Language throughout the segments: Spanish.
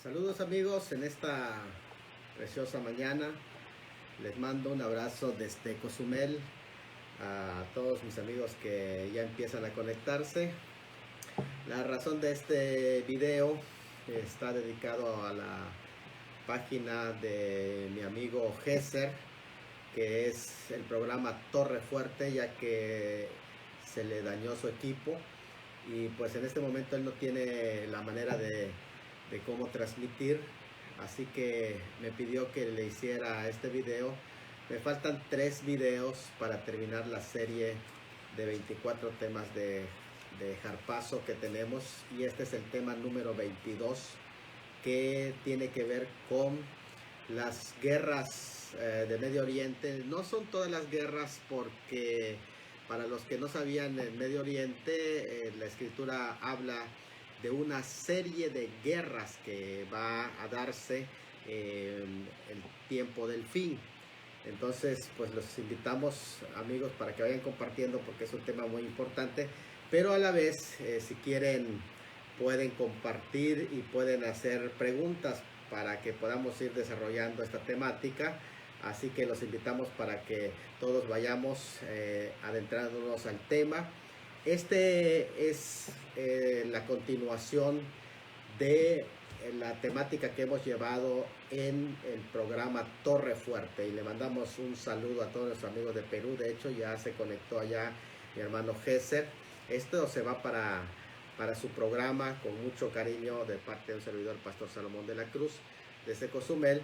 Saludos amigos, en esta preciosa mañana les mando un abrazo desde Cozumel a todos mis amigos que ya empiezan a conectarse. La razón de este video está dedicado a la página de mi amigo Gesser, que es el programa Torre Fuerte, ya que se le dañó su equipo y pues en este momento él no tiene la manera de cómo transmitir, así que me pidió que le hiciera este video. Me faltan 3 videos para terminar la serie de 24 temas de Jarpazo que tenemos, y este es el tema número 22, que tiene que ver con las guerras de Medio Oriente. No son todas las guerras, porque para los que no sabían, en Medio Oriente la escritura habla de una serie de guerras que va a darse en el tiempo del fin. Entonces pues los invitamos, amigos, para que vayan compartiendo, porque es un tema muy importante, pero a la vez si quieren pueden compartir y pueden hacer preguntas para que podamos ir desarrollando esta temática. Así que los invitamos para que todos vayamos adentrándonos al tema. Este es la continuación de la temática que hemos llevado en el programa Torre Fuerte, y le mandamos un saludo a todos nuestros amigos de Perú. De hecho ya se conectó allá mi hermano Gesser. Esto se va para su programa con mucho cariño de parte de un servidor, Pastor Salomón de la Cruz, desde Cozumel.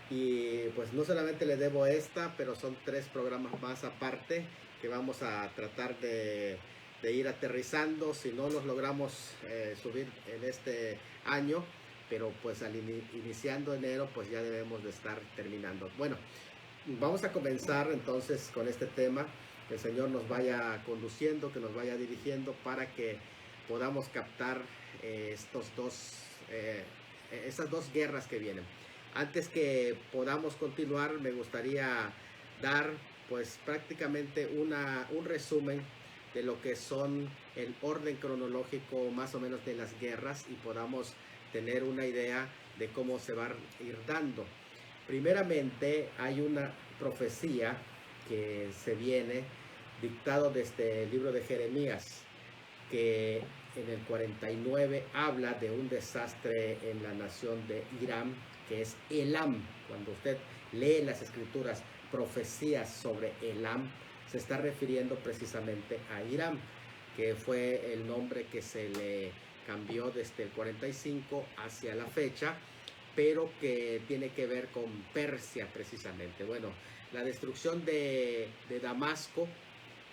Y pues no solamente le debo esta, pero son 3 programas más aparte que vamos a tratar de ir aterrizando, si no los logramos subir en este año, pero pues al iniciando enero pues ya debemos de estar terminando. Bueno, vamos a comenzar entonces con este tema. Que el Señor nos vaya conduciendo, que nos vaya dirigiendo para que podamos captar esas 2 guerras que vienen. Antes que podamos continuar, me gustaría dar pues prácticamente un resumen de lo que son el orden cronológico más o menos de las guerras, y podamos tener una idea de cómo se va a ir dando. Primeramente hay una profecía que se viene dictado desde el libro de Jeremías, que en el 49 habla de un desastre en la nación de Irán, que es Elam. Cuando usted lee las escrituras, profecías sobre Elam, se está refiriendo precisamente a Irán, que fue el nombre que se le cambió desde el 45 hacia la fecha, pero que tiene que ver con Persia precisamente. Bueno, la destrucción de Damasco,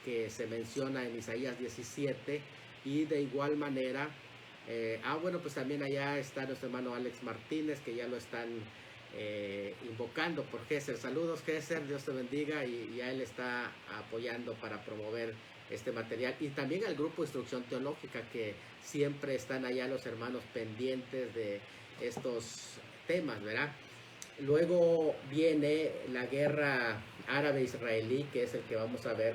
que se menciona en Isaías 17, y de igual manera, bueno, pues también allá está nuestro hermano Alex Martínez, que ya lo están invocando por Gesser. Saludos, Gesser, Dios te bendiga, y a él está apoyando para promover este material, y también al grupo Instrucción Teológica, que siempre están allá los hermanos pendientes de estos temas, ¿verdad? Luego viene la guerra árabe-israelí, que es el que vamos a ver,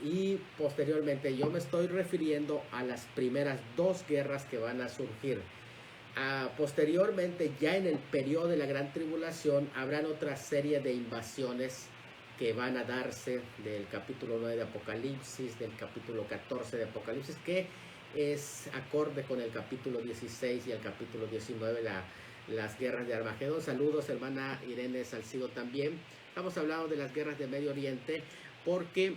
y posteriormente yo me estoy refiriendo a las primeras 2 guerras que van a surgir. Posteriormente, ya en el periodo de la Gran Tribulación, habrán otra serie de invasiones que van a darse del capítulo 9 de Apocalipsis, del capítulo 14 de Apocalipsis, que es acorde con el capítulo 16 y el capítulo 19, las guerras de Armagedón. Saludos, hermana Irene Salcido también. Estamos hablando de las guerras de Medio Oriente, porque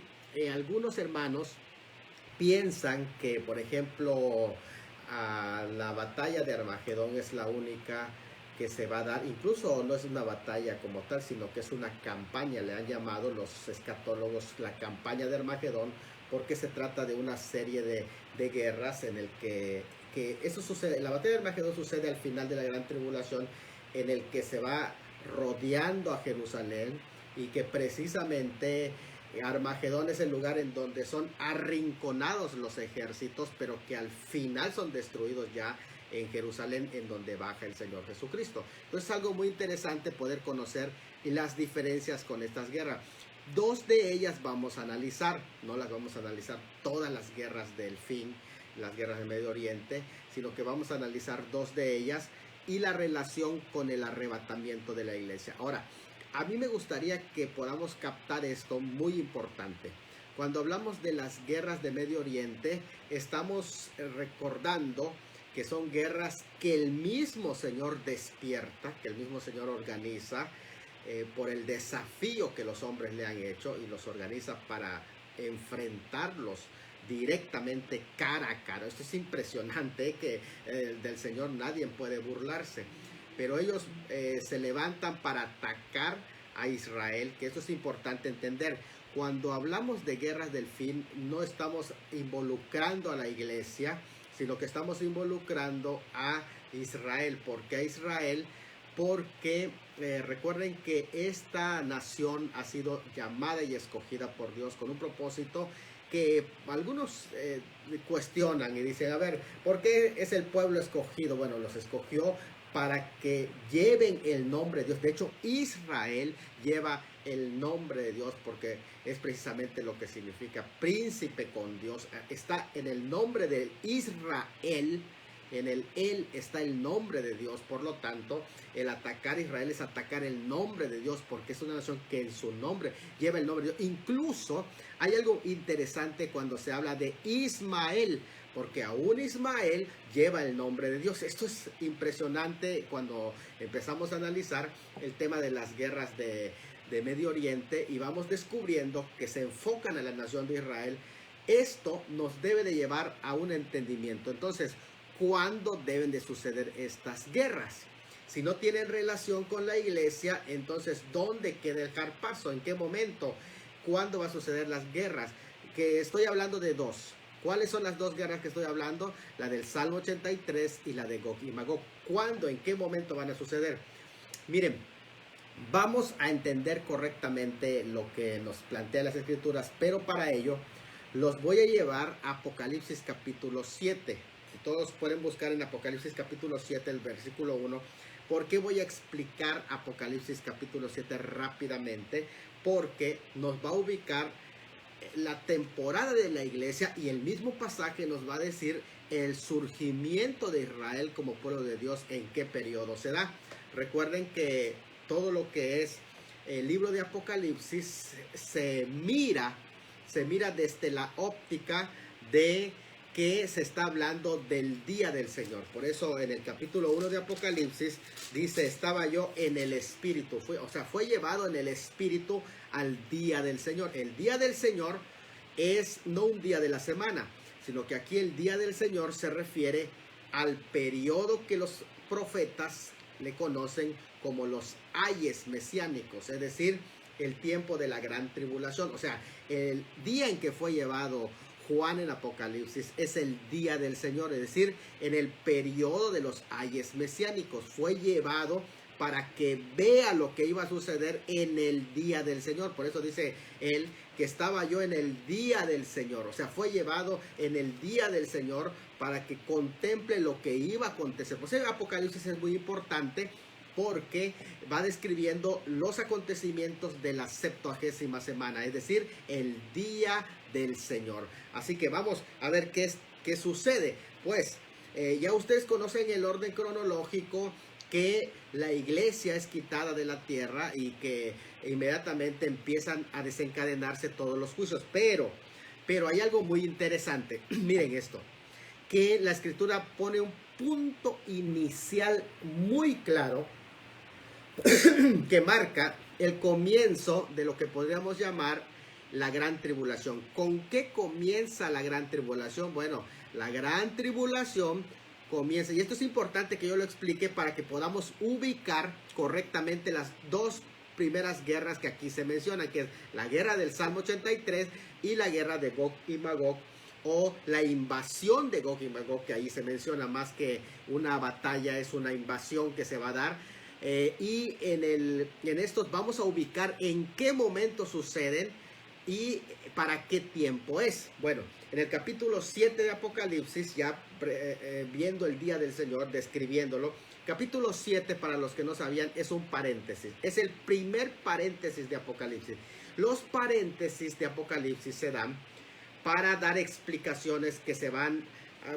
algunos hermanos piensan que, por ejemplo, la batalla de Armagedón es la única que se va a dar. Incluso no es una batalla como tal, sino que es una campaña. Le han llamado los escatólogos la campaña de Armagedón, porque se trata de una serie de guerras en el que eso sucede. La batalla de Armagedón sucede al final de la Gran Tribulación, en el que se va rodeando a Jerusalén, y que precisamente Armagedón es el lugar en donde son arrinconados los ejércitos, pero que al final son destruidos ya en Jerusalén, en donde baja el Señor Jesucristo. Entonces es algo muy interesante poder conocer las diferencias con estas guerras. 2 de ellas vamos a analizar, no las vamos a analizar todas las guerras del fin, las guerras del Medio Oriente, sino que vamos a analizar 2 de ellas, y la relación con el arrebatamiento de la iglesia. Ahora, a mí me gustaría que podamos captar esto muy importante. Cuando hablamos de las guerras de Medio Oriente, estamos recordando que son guerras que el mismo Señor despierta, que el mismo Señor organiza por el desafío que los hombres le han hecho, y los organiza para enfrentarlos directamente cara a cara. Esto es impresionante, que del Señor nadie puede burlarse, pero ellos se levantan para atacar a Israel, que esto es importante entender. Cuando hablamos de guerras del fin, no estamos involucrando a la iglesia, sino que estamos involucrando a Israel. ¿Por qué a Israel? Porque recuerden que esta nación ha sido llamada y escogida por Dios con un propósito que algunos cuestionan y dicen, a ver, ¿por qué es el pueblo escogido? Bueno, los escogió para que lleven el nombre de Dios. De hecho, Israel lleva el nombre de Dios porque es precisamente lo que significa príncipe con Dios. Está en el nombre de Israel, en el él está el nombre de Dios. Por lo tanto, el atacar a Israel es atacar el nombre de Dios, porque es una nación que en su nombre lleva el nombre de Dios. Incluso hay algo interesante cuando se habla de Ismael, porque aún Ismael lleva el nombre de Dios. Esto es impresionante cuando empezamos a analizar el tema de las guerras de Medio Oriente, y vamos descubriendo que se enfocan a la nación de Israel. Esto nos debe de llevar a un entendimiento. Entonces, ¿cuándo deben de suceder estas guerras? Si no tienen relación con la iglesia, entonces ¿dónde queda el carpazo? ¿En qué momento? ¿Cuándo va a suceder las guerras? Que estoy hablando de dos. ¿Cuáles son las dos guerras que estoy hablando? La del Salmo 83 y la de Gog y Magog. ¿Cuándo? ¿En qué momento van a suceder? Miren, vamos a entender correctamente lo que nos plantea las Escrituras, pero para ello los voy a llevar a Apocalipsis capítulo 7. Todos pueden buscar en Apocalipsis capítulo 7 el versículo 1. ¿Por qué voy a explicar Apocalipsis capítulo 7 rápidamente? Porque nos va a ubicar la temporada de la iglesia, y el mismo pasaje nos va a decir el surgimiento de Israel como pueblo de Dios, en qué periodo se da. Recuerden que todo lo que es el libro de Apocalipsis se mira desde la óptica de que se está hablando del día del Señor. Por eso en el capítulo 1 de Apocalipsis dice, estaba yo en el Espíritu. Fue llevado en el Espíritu al día del Señor. El día del Señor es no un día de la semana, sino que aquí el día del Señor se refiere al periodo que los profetas le conocen como los ayes mesiánicos, es decir, el tiempo de la gran tribulación. O sea, el día en que fue llevado Juan en Apocalipsis es el día del Señor, es decir, en el periodo de los ayes mesiánicos fue llevado para que vea lo que iba a suceder en el día del Señor. Por eso dice él que estaba yo en el día del Señor. O sea, fue llevado en el día del Señor para que contemple lo que iba a acontecer. Pues el Apocalipsis es muy importante porque va describiendo los acontecimientos de la 70ª semana, es decir, el día del Señor. Así que vamos a ver qué sucede. Pues ya ustedes conocen el orden cronológico, que la iglesia es quitada de la tierra y que inmediatamente empiezan a desencadenarse todos los juicios. Pero hay algo muy interesante. Miren esto, que la Escritura pone un punto inicial muy claro que marca el comienzo de lo que podríamos llamar la gran tribulación. ¿Con qué comienza la gran tribulación? Bueno, la gran tribulación comienza, y esto es importante que yo lo explique para que podamos ubicar correctamente las dos primeras guerras que aquí se mencionan, que es la guerra del Salmo 83 y la guerra de Gog y Magog, o la invasión de Gog y Magog, que ahí se menciona más que una batalla, es una invasión que se va a dar. Y en estos vamos a ubicar en qué momento suceden y para qué tiempo es. Bueno, en el capítulo 7 de Apocalipsis, ya viendo el día del Señor, describiéndolo, capítulo 7, para los que no sabían, es un paréntesis. Es el primer paréntesis de Apocalipsis. Los paréntesis de Apocalipsis se dan para dar explicaciones que se van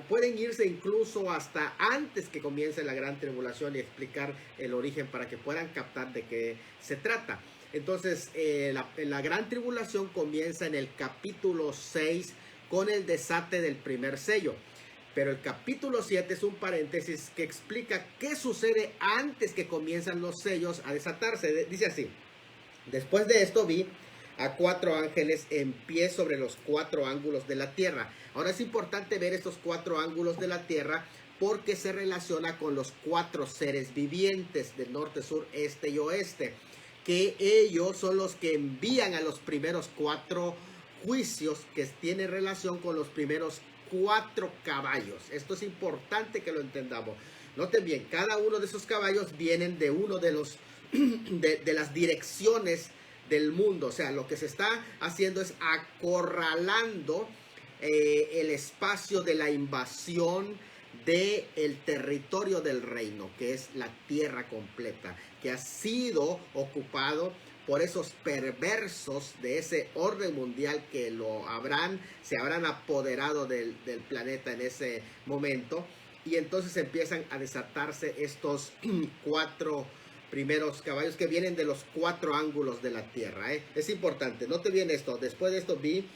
pueden irse incluso hasta antes que comience la gran tribulación y explicar el origen para que puedan captar de qué se trata. Entonces, la gran tribulación comienza en el capítulo 6 con el desate del primer sello. Pero el capítulo 7 es un paréntesis que explica qué sucede antes que comienzan los sellos a desatarse. Dice así: después de esto vi a 4 ángeles en pie sobre los 4 ángulos de la tierra. Ahora es importante ver estos 4 ángulos de la tierra porque se relaciona con los 4 seres vivientes del norte, sur, este y oeste, que ellos son los que envían a los primeros 4 juicios que tienen relación con los primeros 4 caballos. Esto es importante que lo entendamos. Noten bien, cada uno de esos caballos vienen de uno de los de las direcciones del mundo. O sea, lo que se está haciendo es acorralando el espacio de la invasión del territorio del reino, que es la tierra completa, que ha sido ocupado por esos perversos de ese orden mundial que se habrán apoderado del planeta en ese momento. Y entonces empiezan a desatarse estos 4 primeros caballos que vienen de los 4 ángulos de la tierra. Es importante, note bien esto. Después de esto vi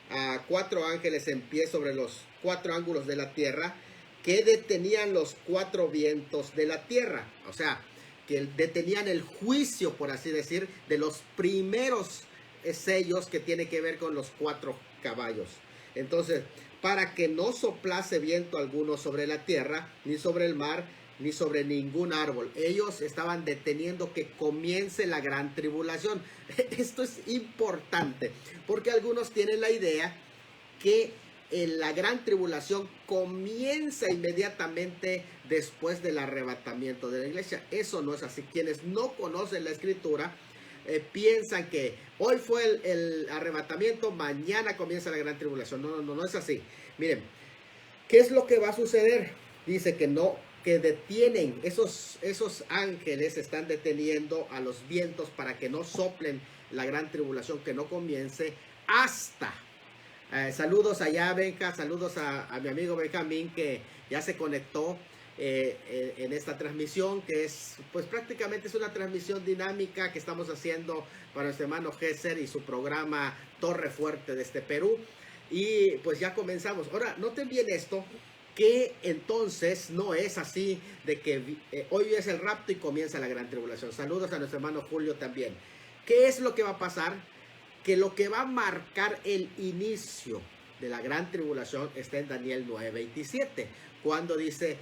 a 4 ángeles en pie sobre los 4 ángulos de la tierra, que detenían los 4 vientos de la tierra. O sea, que detenían el juicio, por así decir, de los primeros sellos que tiene que ver con los 4 caballos. Entonces, para que no soplase viento alguno sobre la tierra, ni sobre el mar, ni sobre ningún árbol. Ellos estaban deteniendo que comience la gran tribulación. Esto es importante, porque algunos tienen la idea que la gran tribulación comienza inmediatamente después del arrebatamiento de la iglesia. Eso no es así. Quienes no conocen la escritura piensan que hoy fue el arrebatamiento, mañana comienza la gran tribulación. No es así. Miren, ¿qué es lo que va a suceder? Dice que detienen, esos ángeles están deteniendo a los vientos para que no soplen la gran tribulación, que no comience hasta. Saludos allá, Benja, saludos a mi amigo Benjamín, que ya se conectó en esta transmisión, que es, pues prácticamente es una transmisión dinámica que estamos haciendo para nuestro hermano Gesser y su programa Torre Fuerte desde Perú. Y pues ya comenzamos. Ahora, noten bien esto, que entonces no es así de que hoy es el rapto y comienza la gran tribulación. Saludos a nuestro hermano Julio también. ¿Qué es lo que va a pasar? Que lo que va a marcar el inicio de la gran tribulación está en Daniel 9:27, cuando dice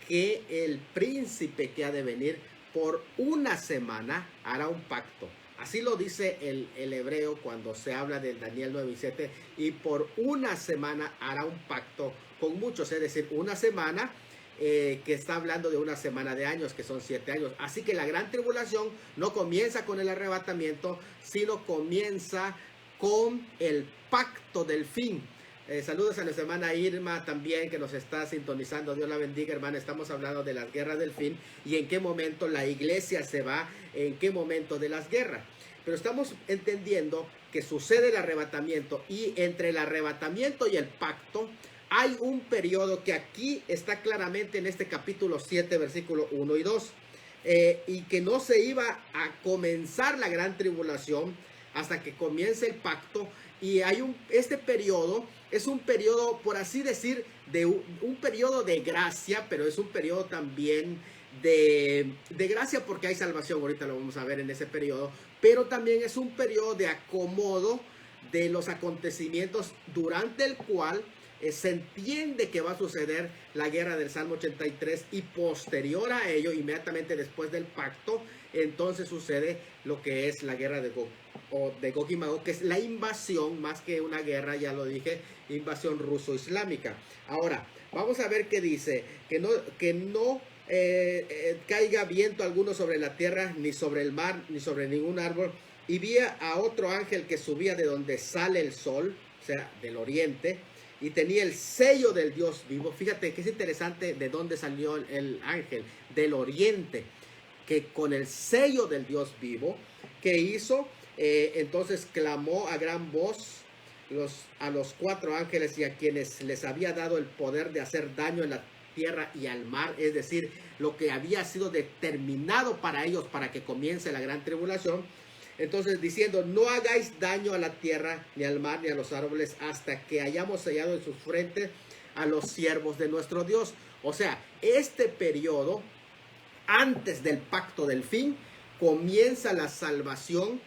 que el príncipe que ha de venir por una semana hará un pacto. Así lo dice el hebreo cuando se habla de Daniel 9:7, y por una semana hará un pacto con muchos, es decir, una semana que está hablando de una semana de años, que son 7 años. Así que la gran tribulación no comienza con el arrebatamiento, sino comienza con el pacto del fin. Saludos a nuestra hermana Irma también, que nos está sintonizando. Dios la bendiga, hermana. Estamos hablando de las guerras del fin y en qué momento la iglesia se va, en qué momento de las guerras. Pero estamos entendiendo que sucede el arrebatamiento, y entre el arrebatamiento y el pacto hay un periodo que aquí está claramente en este capítulo 7, versículo 1 y 2, y que no se iba a comenzar la gran tribulación hasta que comience el pacto. Y hay este periodo es un periodo, por así decir, de un periodo de gracia, pero es un periodo también de gracia porque hay salvación. Ahorita lo vamos a ver en ese periodo, pero también es un periodo de acomodo de los acontecimientos durante el cual se entiende que va a suceder la guerra del Salmo 83, y posterior a ello, inmediatamente después del pacto, entonces sucede lo que es la guerra de Gog y Magog, que es la invasión, más que una guerra, ya lo dije, invasión ruso-islámica. Ahora, vamos a ver qué dice, que no caiga viento alguno sobre la tierra, ni sobre el mar, ni sobre ningún árbol. Y vi a otro ángel que subía de donde sale el sol, o sea, del oriente, y tenía el sello del Dios vivo. Fíjate que es interesante de dónde salió el ángel, del oriente, que con el sello del Dios vivo, que hizo, entonces clamó a gran voz a los 4 ángeles y a quienes les había dado el poder de hacer daño en la tierra y al mar, es decir, lo que había sido determinado para ellos para que comience la gran tribulación. Entonces diciendo, no hagáis daño a la tierra, ni al mar, ni a los árboles, hasta que hayamos sellado en sus frentes a los siervos de nuestro Dios. O sea, este periodo, antes del pacto del fin, comienza la salvación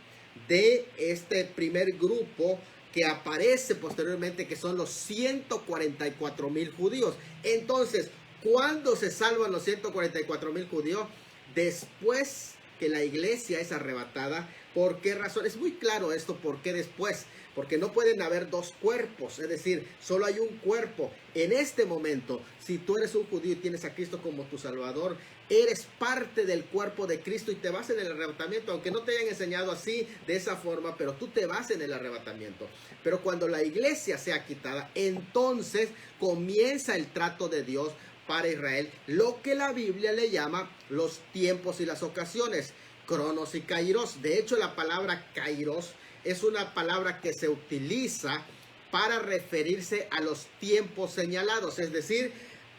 de este primer grupo que aparece posteriormente, que son los 144,000 judíos. Entonces, ¿cuándo se salvan los 144,000 judíos? Después que la iglesia es arrebatada. ¿Por qué razón? Es muy claro esto, ¿por qué después? Porque no pueden haber dos cuerpos, es decir, solo hay un cuerpo. En este momento, si tú eres un judío y tienes a Cristo como tu Salvador, eres parte del cuerpo de Cristo y te vas en el arrebatamiento, aunque no te hayan enseñado así, de esa forma, pero tú te vas en el arrebatamiento. Pero cuando la iglesia sea quitada, entonces comienza el trato de Dios para Israel, lo que la Biblia le llama los tiempos y las ocasiones, cronos y kairos. De hecho, la palabra kairos es una palabra que se utiliza para referirse a los tiempos señalados, es decir,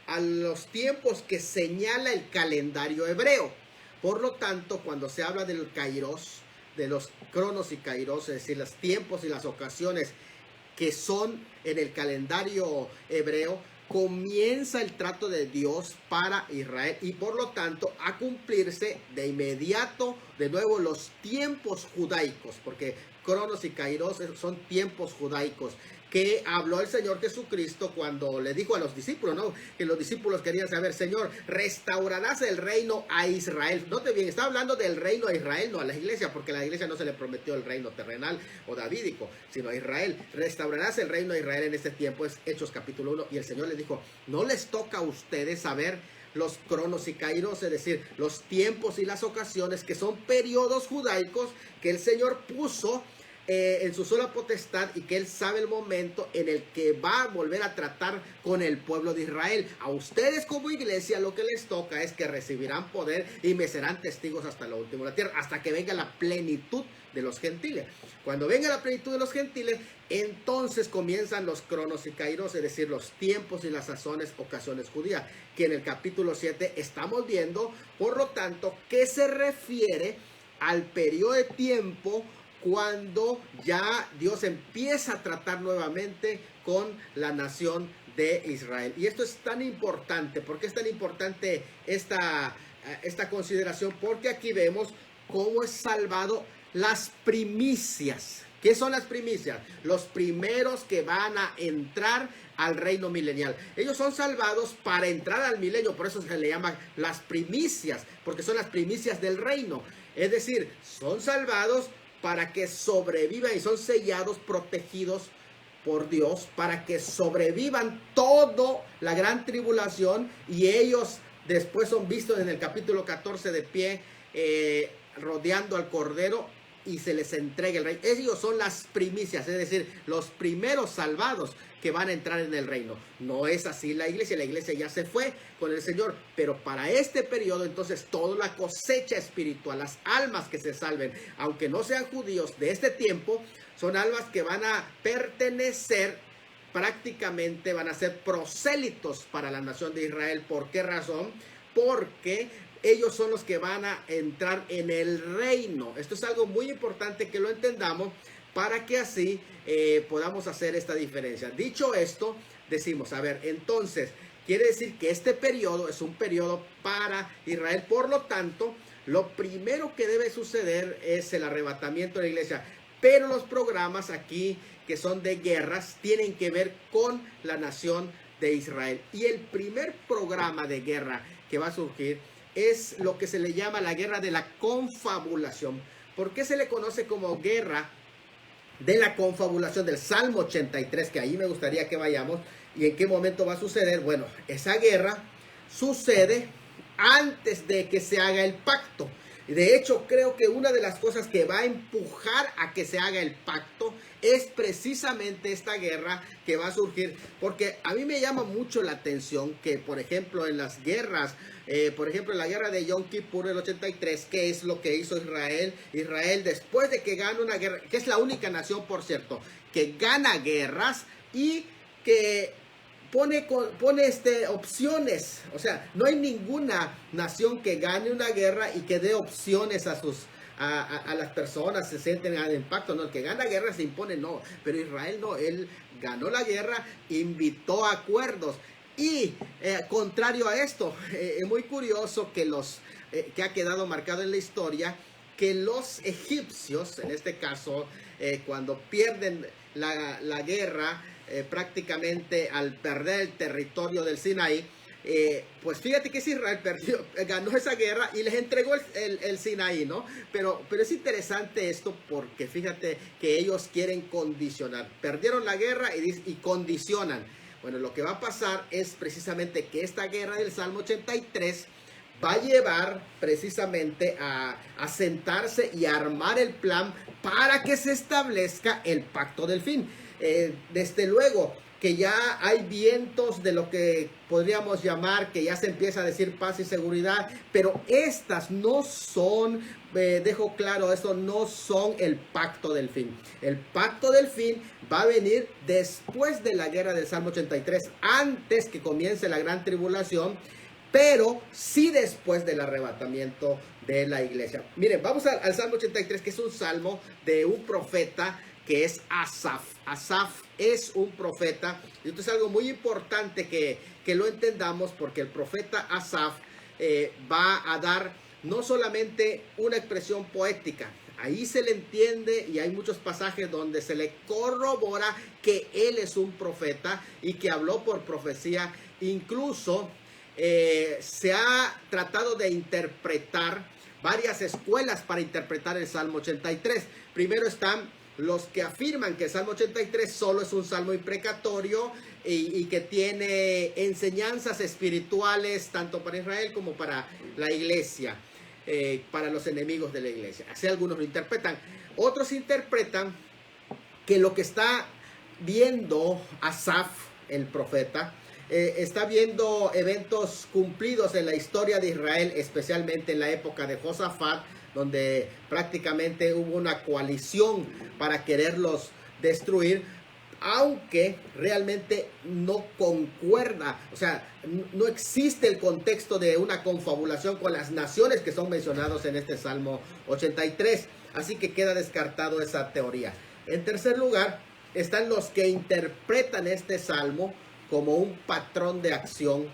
a los tiempos que señala el calendario hebreo. Por lo tanto, cuando se habla del kairos, de los cronos y kairos, es decir, los tiempos y las ocasiones que son en el calendario hebreo, comienza el trato de Dios para Israel y por lo tanto a cumplirse de inmediato de nuevo los tiempos judaicos, porque cronos y kairos son tiempos judaicos que habló el Señor Jesucristo cuando le dijo a los discípulos, ¿no? Que los discípulos querían saber, Señor, ¿restaurarás el reino a Israel? Note bien, está hablando del reino a Israel, no a la iglesia, porque a la iglesia no se le prometió el reino terrenal o davídico, sino a Israel. ¿Restaurarás el reino a Israel en este tiempo? Es Hechos capítulo 1. Y el Señor les dijo, no les toca a ustedes saber los cronos y kairos, es decir, los tiempos y las ocasiones, que son periodos judaicos que el Señor puso en su sola potestad y que Él sabe el momento en el que va a volver a tratar con el pueblo de Israel. A ustedes como iglesia lo que les toca es que recibirán poder y me serán testigos hasta lo último de la tierra, hasta que venga la plenitud de los gentiles. Cuando venga la plenitud de los gentiles, entonces comienzan los cronos y kairos, es decir, los tiempos y las sazones, ocasiones judías, que en el capítulo 7 estamos viendo. Por lo tanto, ¿qué se refiere al periodo de tiempo cuando ya Dios empieza a tratar nuevamente con la nación de Israel? Y esto es tan importante. ¿Por qué es tan importante esta consideración? Porque aquí vemos cómo es salvado las primicias. ¿Qué son las primicias? Los primeros que van a entrar al reino milenial. Ellos son salvados para entrar al milenio, por eso se le llaman las primicias, porque son las primicias del reino. Es decir, son salvados para que sobrevivan y son sellados, protegidos por Dios, para que sobrevivan toda la gran tribulación y ellos después son vistos en el capítulo 14 de pie, rodeando al Cordero y se les entrega el reino. Ellos son las primicias, es decir, los primeros salvados que van a entrar en el reino. No es así la iglesia ya se fue con el Señor, pero para este periodo entonces toda la cosecha espiritual, las almas que se salven, aunque no sean judíos de este tiempo, son almas que van a pertenecer, prácticamente van a ser prosélitos para la nación de Israel. ¿Por qué razón? Porque ellos son los que van a entrar en el reino. Esto es algo muy importante que lo entendamos para que así podamos hacer esta diferencia. Dicho esto, decimos, a ver, entonces, quiere decir que este periodo es un periodo para Israel. Por lo tanto, lo primero que debe suceder es el arrebatamiento de la iglesia. Pero los programas aquí, que son de guerras, tienen que ver con la nación de Israel. Y el primer programa de guerra que va a surgir es lo que se le llama la guerra de la confabulación. ¿Por qué se le conoce como guerra de la confabulación? Del Salmo 83, que ahí me gustaría que vayamos. ¿Y en qué momento va a suceder? Bueno, esa guerra sucede antes de que se haga el pacto. De hecho, creo que una de las cosas que va a empujar a que se haga el pacto es precisamente esta guerra que va a surgir. Porque a mí me llama mucho la atención que, por ejemplo, en las guerras Por ejemplo, en la guerra de Yom Kippur el 83, ¿qué es lo que hizo Israel? Israel, después de que gana una guerra, que es la única nación, por cierto, que gana guerras y que pone opciones. O sea, no hay ninguna nación que gane una guerra y que dé opciones a las personas, se sienten al impacto. No, el que gana guerra se impone, no. Pero Israel no, él ganó la guerra, invitó a acuerdos. Y contrario a esto, es muy curioso que que ha quedado marcado en la historia, que los egipcios, en este caso, cuando pierden la guerra, prácticamente al perder el territorio del Sinaí, pues fíjate que Israel ganó esa guerra y les entregó el Sinaí, ¿no? Pero es interesante esto porque fíjate que ellos quieren condicionar. Perdieron la guerra y condicionan. Bueno, lo que va a pasar es precisamente que esta guerra del Salmo 83 va a llevar precisamente a sentarse y a armar el plan para que se establezca el pacto del fin. Desde luego que ya hay vientos de lo que podríamos llamar, que ya se empieza a decir paz y seguridad, pero estas no son, dejo claro, esto no son el pacto del fin. El pacto del fin va a venir después de la guerra del Salmo 83, antes que comience la gran tribulación, pero sí después del arrebatamiento de la iglesia. Miren, vamos al Salmo 83, que es un salmo de un profeta que es Asaf. Asaf es un profeta, y esto es algo muy importante que lo entendamos, porque el profeta Asaf va a dar no solamente una expresión poética, ahí se le entiende y hay muchos pasajes donde se le corrobora que él es un profeta y que habló por profecía. Incluso se ha tratado de interpretar varias escuelas para interpretar el Salmo 83. Primero están los que afirman que el Salmo 83 solo es un salmo imprecatorio y que tiene enseñanzas espirituales tanto para Israel como para la iglesia, para los enemigos de la iglesia. Así algunos lo interpretan. Otros interpretan que lo que está viendo Asaf, el profeta, está viendo eventos cumplidos en la historia de Israel, especialmente en la época de Josafat, donde prácticamente hubo una coalición para quererlos destruir, aunque realmente no concuerda, o sea, no existe el contexto de una confabulación con las naciones que son mencionados en este Salmo 83, así que queda descartado esa teoría. En tercer lugar, están los que interpretan este Salmo como un patrón de acción,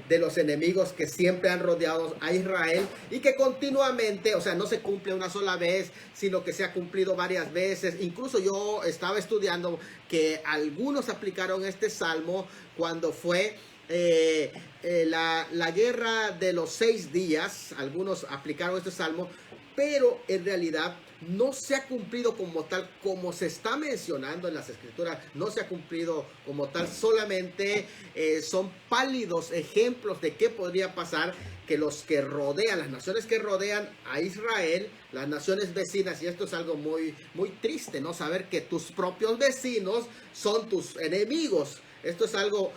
de los enemigos que siempre han rodeado a Israel y que continuamente, o sea, no se cumple una sola vez, sino que se ha cumplido varias veces. Incluso yo estaba estudiando que algunos aplicaron este salmo cuando fue la guerra de los 6 días. Algunos aplicaron este salmo, pero en realidad no se ha cumplido como tal, como se está mencionando en las escrituras. No se ha cumplido como tal, solamente son pálidos ejemplos de qué podría pasar, que los que rodean, las naciones que rodean a Israel, las naciones vecinas, y esto es algo muy, muy triste, ¿no? Saber que tus propios vecinos son tus enemigos. Esto es algo,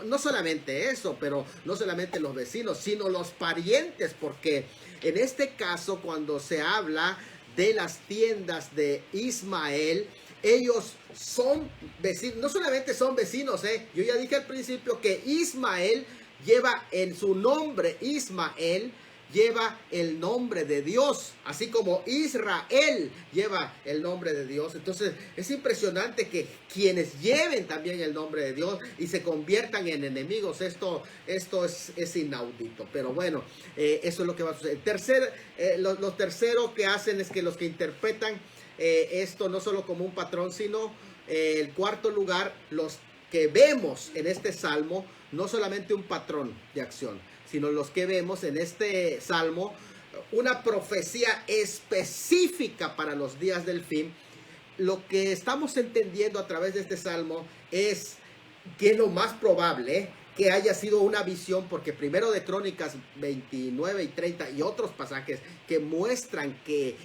no solamente eso, pero no solamente los vecinos, sino los parientes, porque en este caso, cuando se habla de las tiendas de Ismael, ellos son vecinos, no solamente son vecinos, yo ya dije al principio que Ismael lleva en su nombre, Ismael lleva el nombre de Dios, así como Israel lleva el nombre de Dios. Entonces es impresionante que quienes lleven también el nombre de Dios y se conviertan en enemigos, esto es inaudito. Pero bueno, eso es lo que va a suceder. Lo tercero que hacen es que los que interpretan esto no solo como un patrón, sino el cuarto lugar, los que vemos en este salmo, no solamente un patrón de acción, sino los que vemos en este salmo una profecía específica para los días del fin. Lo que estamos entendiendo a través de este salmo es que lo más probable que haya sido una visión, porque primero de Crónicas 29 y 30 y otros pasajes que muestran que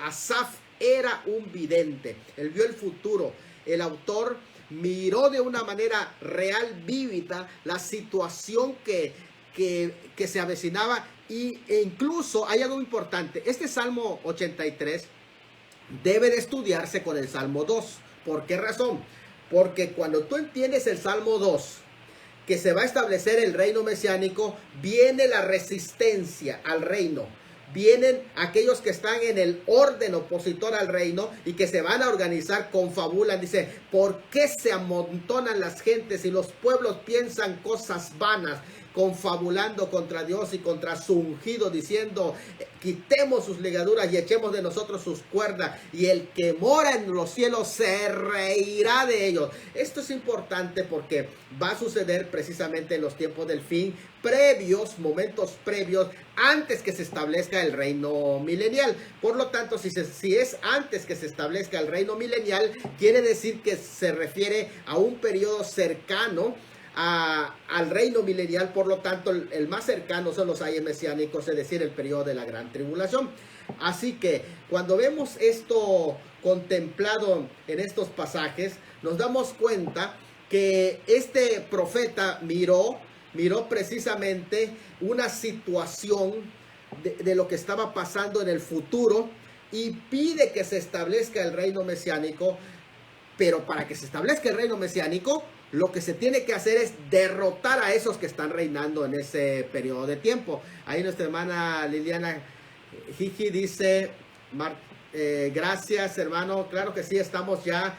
Asaf era un vidente, él vio el futuro. El autor miró de una manera real, vívida, la situación que se avecinaba e incluso hay algo importante. Este Salmo 83 debe de estudiarse con el Salmo 2. ¿Por qué razón? Porque cuando tú entiendes el Salmo 2, que se va a establecer el reino mesiánico, viene la resistencia al reino. Vienen aquellos que están en el orden opositor al reino y que se van a organizar, confabulan. Dice, ¿por qué se amontonan las gentes y los pueblos piensan cosas vanas? Confabulando contra Dios y contra su ungido, diciendo, quitemos sus ligaduras y echemos de nosotros sus cuerdas, y el que mora en los cielos se reirá de ellos. Esto es importante porque va a suceder precisamente en los tiempos del fin, momentos previos, antes que se establezca el reino milenial. Por lo tanto, si es antes que se establezca el reino milenial, quiere decir que se refiere a un periodo cercano al reino milenial. Por lo tanto, el más cercano son los años mesiánicos, es decir, el periodo de la gran tribulación. Así que cuando vemos esto contemplado en estos pasajes, nos damos cuenta que este profeta miró precisamente una situación de lo que estaba pasando en el futuro y pide que se establezca el reino mesiánico. Pero para que se establezca el reino mesiánico, lo que se tiene que hacer es derrotar a esos que están reinando en ese periodo de tiempo. Ahí nuestra hermana Liliana Gigi dice, gracias hermano, claro que sí, estamos ya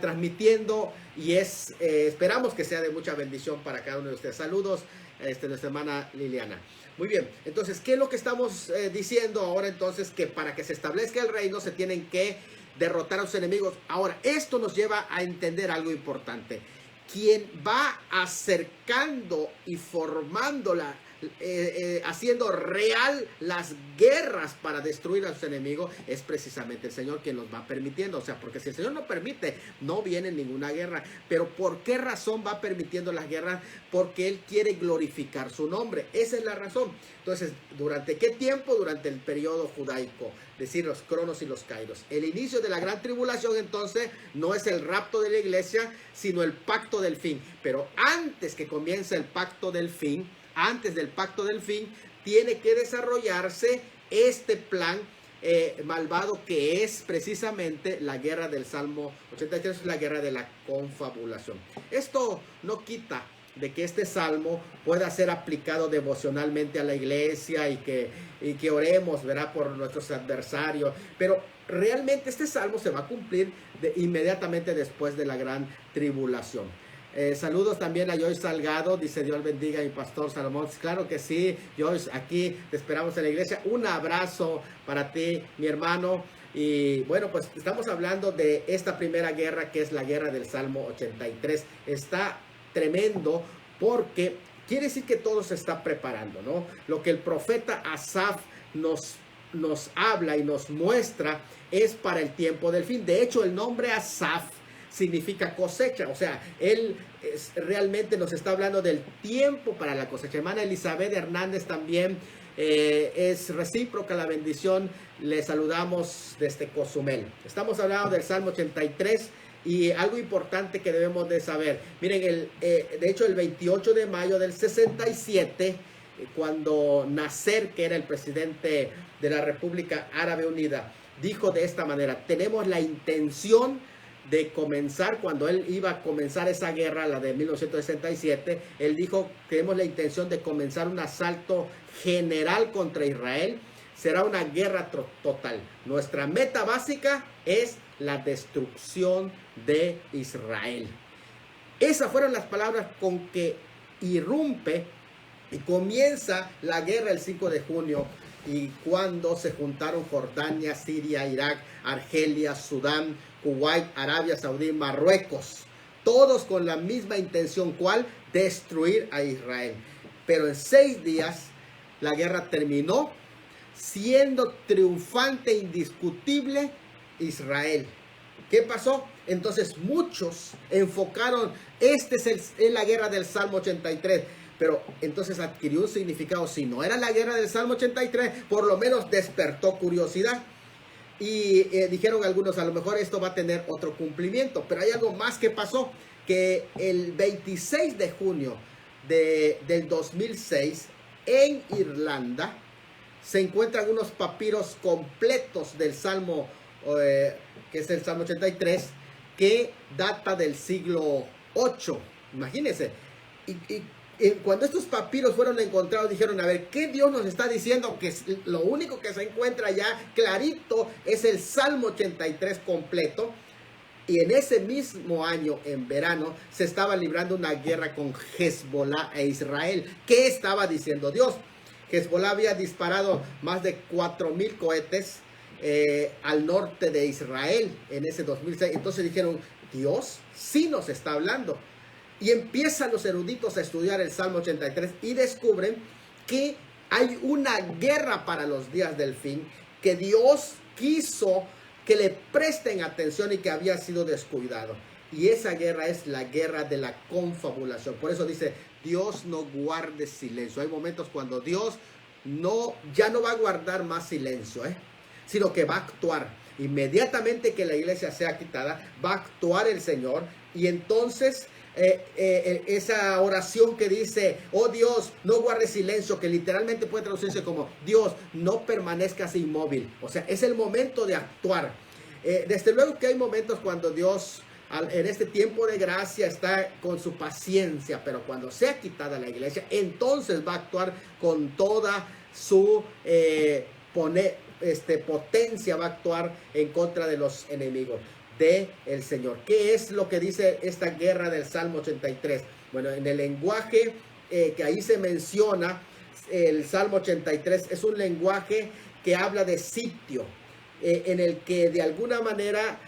transmitiendo y esperamos que sea de mucha bendición para cada uno de ustedes. Saludos, nuestra hermana Liliana. Muy bien, entonces, ¿qué es lo que estamos diciendo ahora? Entonces, que para que se establezca el reino se tienen que derrotar a sus enemigos. Ahora, esto nos lleva a entender algo importante. Quien va acercando y formando haciendo real las guerras para destruir a sus enemigos, es precisamente el Señor quien los va permitiendo. O sea, porque si el Señor no permite, no viene ninguna guerra. Pero ¿por qué razón va permitiendo las guerras? Porque Él quiere glorificar su nombre. Esa es la razón. Entonces, ¿durante qué tiempo? Durante el periodo judaico, es decir, los cronos y los kairos. El inicio de la gran tribulación, entonces, no es el rapto de la iglesia, sino el pacto del fin. Pero antes que comience el pacto del fin, antes del pacto del fin, tiene que desarrollarse este plan malvado, que es precisamente la guerra del Salmo 83, la guerra de la confabulación. Esto no quita de que este salmo pueda ser aplicado devocionalmente a la iglesia y que oremos, ¿verdad?, por nuestros adversarios, pero realmente este salmo se va a cumplir inmediatamente después de la gran tribulación. Saludos también a Joyce Salgado, dice Dios bendiga a mi pastor Salomón. Claro que sí, Joyce, aquí te esperamos en la iglesia. Un abrazo para ti, mi hermano. Y bueno, pues estamos hablando de esta primera guerra, que es la guerra del Salmo 83. Está tremendo porque quiere decir que todo se está preparando, ¿no? Lo que el profeta Asaf nos habla y nos muestra es para el tiempo del fin. De hecho, el nombre Asaf significa cosecha, o sea, él realmente nos está hablando del tiempo para la cosecha. Hermana Elizabeth Hernández también es recíproca la bendición, le saludamos desde Cozumel. Estamos hablando del Salmo 83 y algo importante que debemos de saber. Miren, de hecho el 28 de mayo del 67, cuando Nasser, que era el presidente de la República Árabe Unida, dijo de esta manera: tenemos la intención de comenzar, cuando él iba a comenzar esa guerra, la de 1967, él dijo, tenemos la intención de comenzar un asalto general contra Israel. Será una guerra total. Nuestra meta básica es la destrucción de Israel. Esas fueron las palabras con que irrumpe y comienza la guerra el 5 de junio. Y cuando se juntaron Jordania, Siria, Irak, Argelia, Sudán, Kuwait, Arabia Saudí, Marruecos, todos con la misma intención, ¿cuál? Destruir a Israel. Pero en 6 días la guerra terminó, siendo triunfante indiscutible Israel. ¿Qué pasó? Entonces muchos enfocaron, es la guerra del Salmo 83. Pero entonces adquirió un significado. Si no era la guerra del Salmo 83, por lo menos despertó curiosidad. Y dijeron algunos, a lo mejor esto va a tener otro cumplimiento, pero hay algo más que pasó, que el 26 de junio del 2006, en Irlanda, se encuentran unos papiros completos del Salmo, que es el Salmo 83, que data del siglo 8. Imagínense. Y cuando estos papiros fueron encontrados, dijeron, a ver, ¿qué Dios nos está diciendo? Que lo único que se encuentra ya clarito es el Salmo 83 completo. Y en ese mismo año, en verano, se estaba librando una guerra con Hezbollah e Israel. ¿Qué estaba diciendo Dios? Hezbollah había disparado más de 4,000 cohetes al norte de Israel en ese 2006. Entonces dijeron, Dios sí nos está hablando. Y empiezan los eruditos a estudiar el Salmo 83 y descubren que hay una guerra para los días del fin, que Dios quiso que le presten atención y que había sido descuidado. Y esa guerra es la guerra de la confabulación. Por eso dice, Dios no guarde silencio. Hay momentos cuando Dios ya no va a guardar más silencio, sino que va a actuar. Inmediatamente que la iglesia sea quitada, va a actuar el Señor. Y entonces esa oración que dice, oh Dios, no guardes silencio, que literalmente puede traducirse como, Dios, no permanezcas inmóvil. O sea, es el momento de actuar. Desde luego que hay momentos cuando Dios, en este tiempo de gracia, está con su paciencia, pero cuando sea quitada la iglesia, entonces va a actuar con toda su potencia, va a actuar en contra de los enemigos del Señor. ¿Qué es lo que dice esta guerra del Salmo 83? Bueno, en el lenguaje que ahí se menciona, el Salmo 83 es un lenguaje que habla de sitio, en el que de alguna manera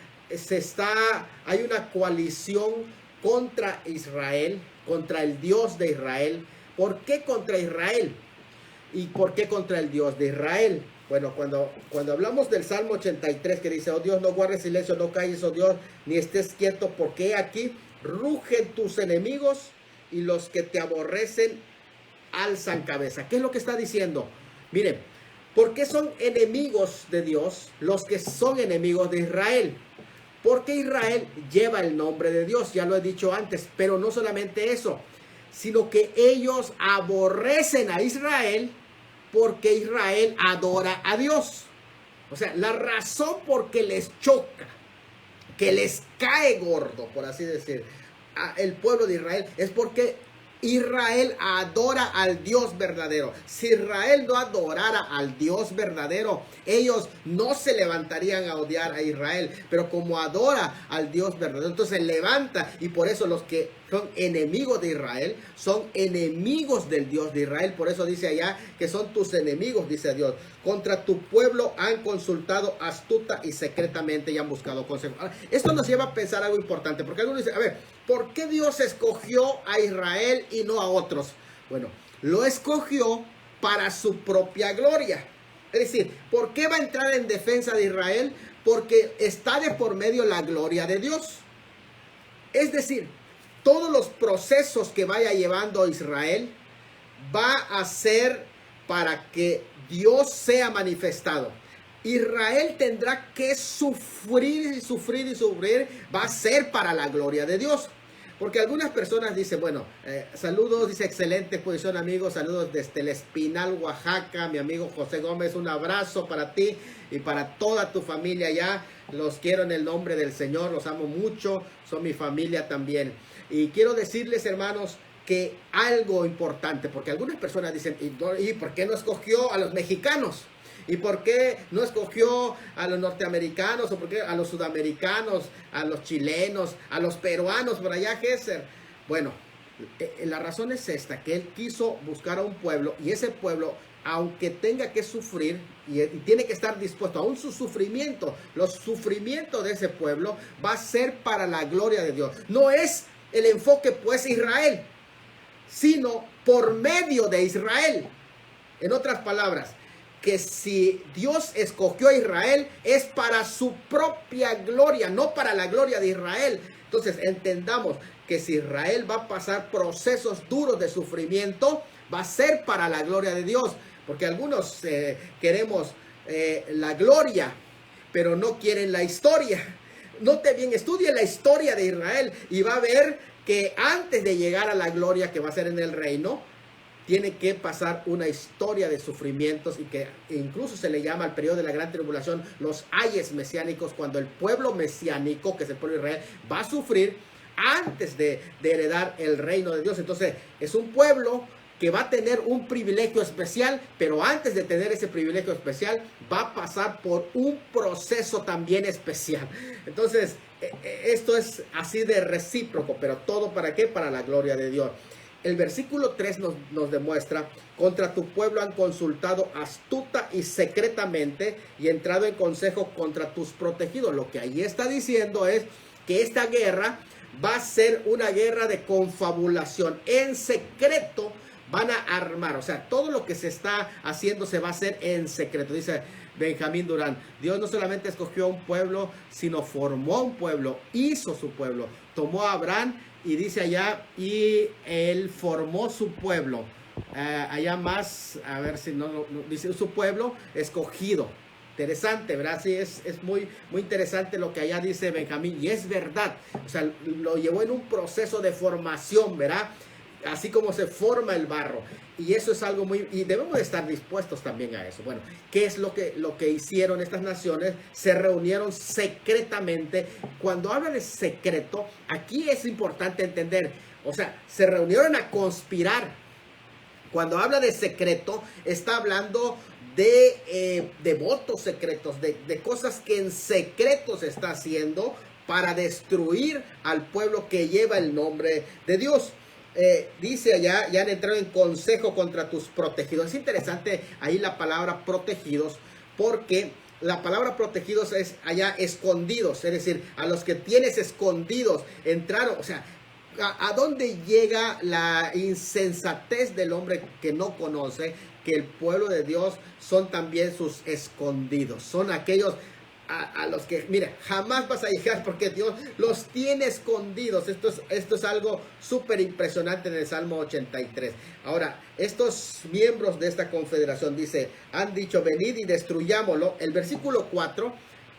hay una coalición contra Israel, contra el Dios de Israel. ¿Por qué contra Israel? ¿Y por qué contra el Dios de Israel? Bueno, cuando hablamos del Salmo 83, que dice, oh Dios, no guardes silencio, no calles, oh Dios, ni estés quieto, porque aquí rugen tus enemigos y los que te aborrecen alzan cabeza. ¿Qué es lo que está diciendo? Miren, ¿por qué son enemigos de Dios los que son enemigos de Israel? Porque Israel lleva el nombre de Dios, ya lo he dicho antes, pero no solamente eso, sino que ellos aborrecen a Israel porque Israel adora a Dios. O sea, la razón por que les choca, que les cae gordo, por así decir, el pueblo de Israel, es porque Israel adora al Dios verdadero. Si Israel no adorara al Dios verdadero, ellos no se levantarían a odiar a Israel. Pero como adora al Dios verdadero, entonces se levanta. Y por eso los que son enemigos de Israel son enemigos del Dios de Israel. Por eso dice allá que son tus enemigos, dice Dios. Contra tu pueblo han consultado astuta y secretamente y han buscado consejo. Ahora, esto nos lleva a pensar algo importante, porque algunos dicen, a ver, ¿por qué Dios escogió a Israel y no a otros? Bueno, lo escogió para su propia gloria. Es decir, ¿por qué va a entrar en defensa de Israel? Porque está de por medio la gloria de Dios. Es decir, todos los procesos que vaya llevando Israel va a ser para que Dios sea manifestado. Israel tendrá que sufrir y sufrir y sufrir, va a ser para la gloria de Dios. Porque algunas personas dicen, bueno, saludos, dice, excelente posición, amigos, saludos desde el Espinal, Oaxaca, mi amigo José Gómez, un abrazo para ti y para toda tu familia allá. Los quiero en el nombre del Señor, los amo mucho, son mi familia también. Y quiero decirles, hermanos, que algo importante, porque algunas personas dicen, ¿y por qué no escogió a los mexicanos? ¿Y por qué no escogió a los norteamericanos? ¿O por qué a los sudamericanos, a los chilenos, a los peruanos por allá, Géser? Bueno, la razón es esta, que él quiso buscar a un pueblo, y ese pueblo, aunque tenga que sufrir, y tiene que estar dispuesto, aún su sufrimiento, los sufrimientos de ese pueblo, va a ser para la gloria de Dios. No es el enfoque, pues, Israel, sino por medio de Israel. En otras palabras, que si Dios escogió a Israel es para su propia gloria, no para la gloria de Israel. Entonces entendamos que si Israel va a pasar procesos duros de sufrimiento, va a ser para la gloria de Dios. Porque algunos queremos la gloria, pero no quieren la historia. Note bien, estudie la historia de Israel y va a ver que antes de llegar a la gloria que va a ser en el reino, tiene que pasar una historia de sufrimientos, y que incluso se le llama al periodo de la gran tribulación los ayes mesiánicos, cuando el pueblo mesiánico, que es el pueblo de Israel, va a sufrir antes de heredar el reino de Dios. Entonces es un pueblo que va a tener un privilegio especial, pero antes de tener ese privilegio especial va a pasar por un proceso también especial. Entonces esto es así de recíproco, pero todo ¿para qué? Para la gloria de Dios. El versículo 3 nos demuestra: contra tu pueblo han consultado astuta y secretamente y entrado en consejo contra tus protegidos. Lo que ahí está diciendo es que esta guerra va a ser una guerra de confabulación. En secreto van a armar, o sea, todo lo que se está haciendo se va a hacer en secreto. Dice Benjamín Durán: Dios no solamente escogió un pueblo, sino formó un pueblo, hizo su pueblo, tomó a Abraham y dice allá, y él formó su pueblo. Allá más, a ver si no dice su pueblo escogido. Interesante, ¿verdad? Sí, es muy interesante lo que allá dice Benjamín, y es verdad. O sea, lo llevó en un proceso de formación, ¿verdad? Así como se forma el barro. Y eso es algo muy... y debemos de estar dispuestos también a eso. Bueno, ¿qué es lo que hicieron estas naciones? Se reunieron secretamente. Cuando habla de secreto, aquí es importante entender, o sea, se reunieron a conspirar. Cuando habla de secreto, está hablando de votos secretos, de cosas que en secreto se está haciendo para destruir al pueblo que lleva el nombre de Dios. Dice allá, ya han entrado en consejo contra tus protegidos. Es interesante ahí la palabra protegidos, porque la palabra protegidos es allá escondidos, es decir, a los que tienes escondidos entraron. O sea, ¿a dónde llega la insensatez del hombre que no conoce que el pueblo de Dios son también sus escondidos? Son aquellos a los que, mira, jamás vas a llegar, porque Dios los tiene escondidos. Esto es algo súper impresionante en el Salmo 83. Ahora, estos miembros de esta confederación, dice, han dicho, venid y destruyámoslo. El versículo 4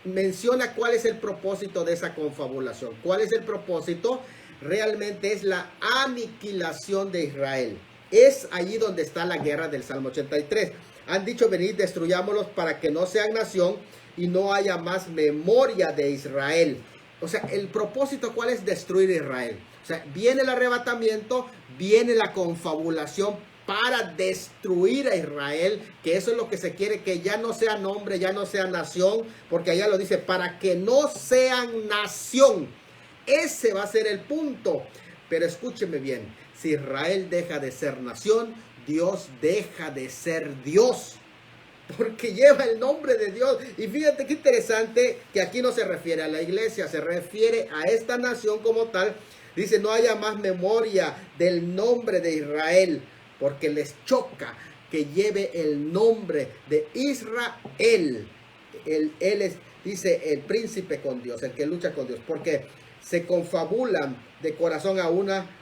menciona cuál es el propósito de esa confabulación. ¿Cuál es el propósito? Realmente es la aniquilación de Israel. Es allí donde está la guerra del Salmo 83. Han dicho, venid, destruyámoslos para que no sean nación y no haya más memoria de Israel. O sea, el propósito, ¿cuál es? Destruir Israel. O sea, viene el arrebatamiento, viene la confabulación para destruir a Israel, que eso es lo que se quiere, que ya no sea nombre, ya no sea nación, porque allá lo dice, para que no sean nación. Ese va a ser el punto. Pero escúcheme bien, si Israel deja de ser nación, Dios deja de ser Dios, porque lleva el nombre de Dios. Y fíjate qué interesante que aquí no se refiere a la iglesia, se refiere a esta nación como tal. Dice, no haya más memoria del nombre de Israel, porque les choca que lleve el nombre de Israel. Él es, dice, el príncipe con Dios, el que lucha con Dios, porque se confabulan de corazón a una,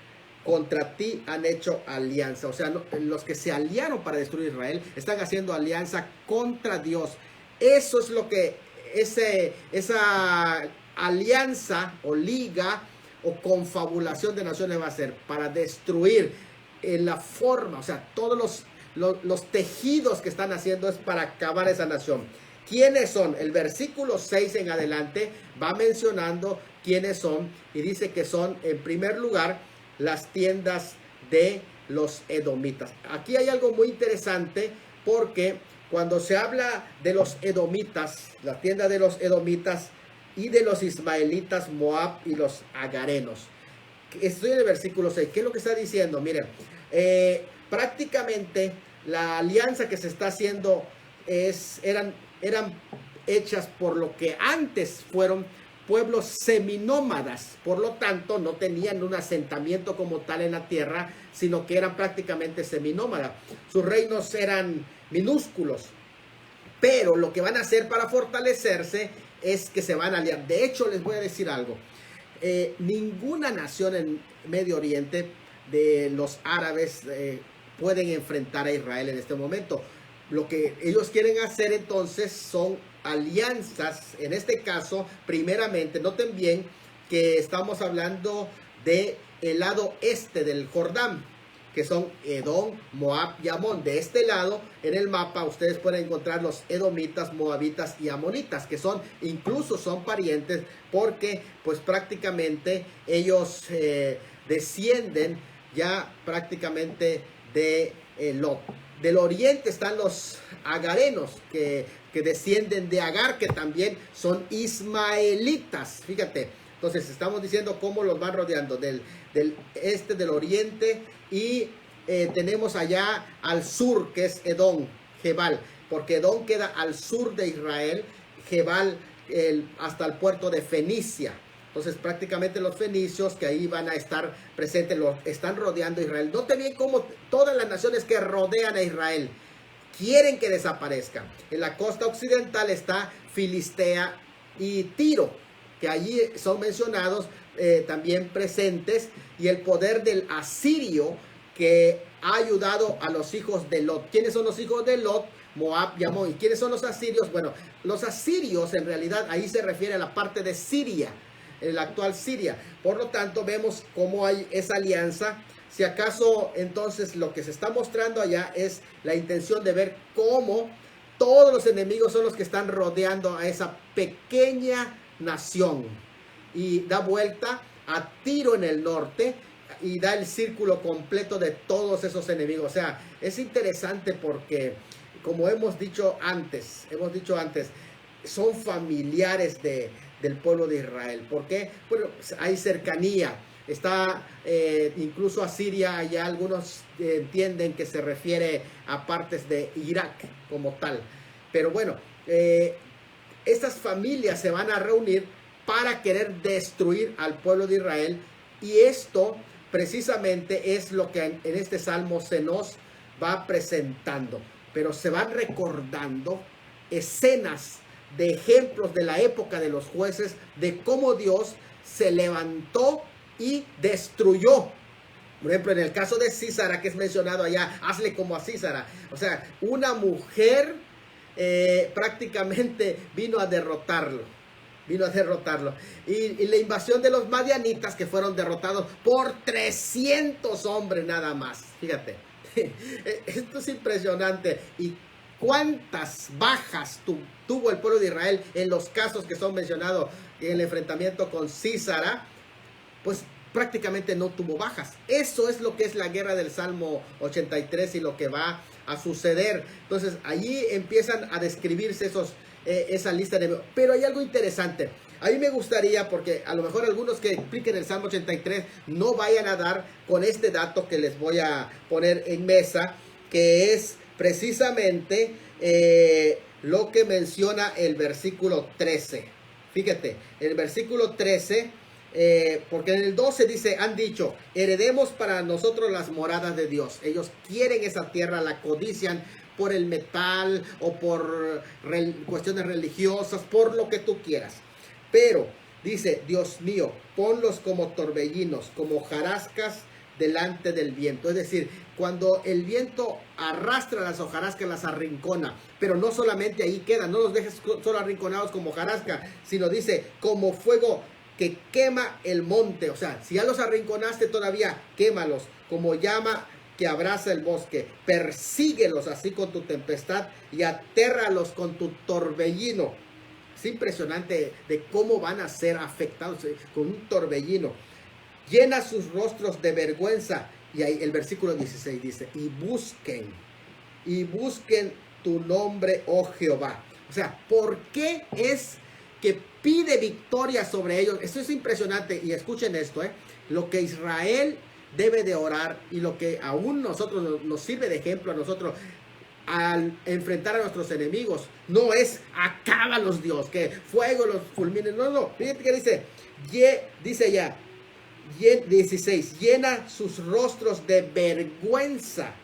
contra ti han hecho alianza. O sea, los que se aliaron para destruir Israel están haciendo alianza contra Dios. Eso es lo que esa alianza o liga o confabulación de naciones va a hacer, para destruir en la forma. O sea, todos los tejidos que están haciendo es para acabar esa nación. ¿Quiénes son? El versículo 6 en adelante va mencionando quiénes son, y dice que son, en primer lugar, las tiendas de los edomitas. Aquí hay algo muy interesante, porque cuando se habla de los edomitas, la tienda de los edomitas y de los ismaelitas, Moab y los agarenos. Estoy en el versículo 6. ¿Qué es lo que está diciendo? Miren, prácticamente la alianza que se está haciendo eran hechas por lo que antes fueron pueblos seminómadas. Por lo tanto, no tenían un asentamiento como tal en la tierra, sino que eran prácticamente seminómadas. Sus reinos eran minúsculos, pero lo que van a hacer para fortalecerse es que se van a aliar. De hecho, les voy a decir algo. Ninguna nación en Medio Oriente de los árabes pueden enfrentar a Israel en este momento. lo que ellos quieren hacer entonces son alianzas. En este caso, primeramente, noten bien que estamos hablando de el lado este del Jordán, que son Edom, Moab y Amón. De este lado, en el mapa, ustedes pueden encontrar los edomitas, moabitas y amonitas, que son, incluso son parientes, porque pues prácticamente ellos descienden ya prácticamente de Lot. Del oriente están los agarenos, que descienden de Agar, que también son ismaelitas. Fíjate, entonces estamos diciendo cómo los van rodeando del este, del oriente, y tenemos allá al sur, que es Edom, Gebal, porque Edom queda al sur de Israel, Gebal hasta el puerto de Fenicia. Entonces prácticamente los fenicios que ahí van a estar presentes, están rodeando a Israel. Note bien cómo todas las naciones que rodean a Israel quieren que desaparezca. En la costa occidental está Filistea y Tiro, que allí son mencionados también presentes, y el poder del asirio que ha ayudado a los hijos de Lot. ¿Quiénes son los hijos de Lot? Moab y Amón. ¿Y quiénes son los asirios? Bueno, los asirios en realidad ahí se refiere a la parte de Siria, la actual Siria. Por lo tanto, vemos cómo hay esa alianza. Si acaso entonces lo que se está mostrando allá es la intención de ver cómo todos los enemigos son los que están rodeando a esa pequeña nación, y da vuelta a Tiro en el norte y da el círculo completo de todos esos enemigos. O sea, es interesante porque, como hemos dicho antes, son familiares del pueblo de Israel. ¿Por qué? Bueno, hay cercanía. Está incluso a Siria, allá algunos entienden que se refiere a partes de Irak como tal. Pero bueno, estas familias se van a reunir para querer destruir al pueblo de Israel, y esto precisamente es lo que en este salmo se nos va presentando. Pero se van recordando escenas de ejemplos de la época de los jueces, de cómo Dios se levantó y destruyó. Por ejemplo, en el caso de Sísara, que es mencionado allá, hazle como a Sísara. O sea, una mujer prácticamente vino a derrotarlo. Y la invasión de los madianitas, que fueron derrotados por 300 hombres nada más. Fíjate, esto es impresionante. Y cuántas bajas tuvo el pueblo de Israel en los casos que son mencionados en el enfrentamiento con Sísara. Pues prácticamente no tuvo bajas. Eso es lo que es la guerra del Salmo 83 y lo que va a suceder. Entonces allí empiezan a describirse esa lista de... Pero hay algo interesante. A mí me gustaría, porque a lo mejor algunos que expliquen el Salmo 83 no vayan a dar con este dato que les voy a poner en mesa, que es precisamente lo que menciona el versículo 13. Fíjate, el versículo 13, porque en el 12 dice, han dicho, heredemos para nosotros las moradas de Dios. Ellos quieren esa tierra, la codician por el metal o por cuestiones religiosas, por lo que tú quieras. Pero dice, Dios mío, ponlos como torbellinos, como hojarascas delante del viento. Es decir, cuando el viento arrastra las hojarascas, las arrincona. Pero no solamente ahí quedan, no los dejes solo arrinconados como hojarasca, sino dice, como fuego que quema el monte. O sea, si ya los arrinconaste, todavía quémalos, como llama que abraza el bosque. Persíguelos así con tu tempestad y atérralos con tu torbellino. Es impresionante de cómo van a ser afectados con un torbellino. Llena sus rostros de vergüenza. Y ahí el versículo 16 dice, y busquen tu nombre, oh Jehová. O sea, ¿por qué es que pide victoria sobre ellos? Esto es impresionante. Y escuchen esto, lo que Israel debe de orar, y lo que aún nosotros nos sirve de ejemplo a nosotros al enfrentar a nuestros enemigos, no es acábalos Dios, que fuego los fulmine. No, fíjate que dice ya 16, llena sus rostros de vergüenza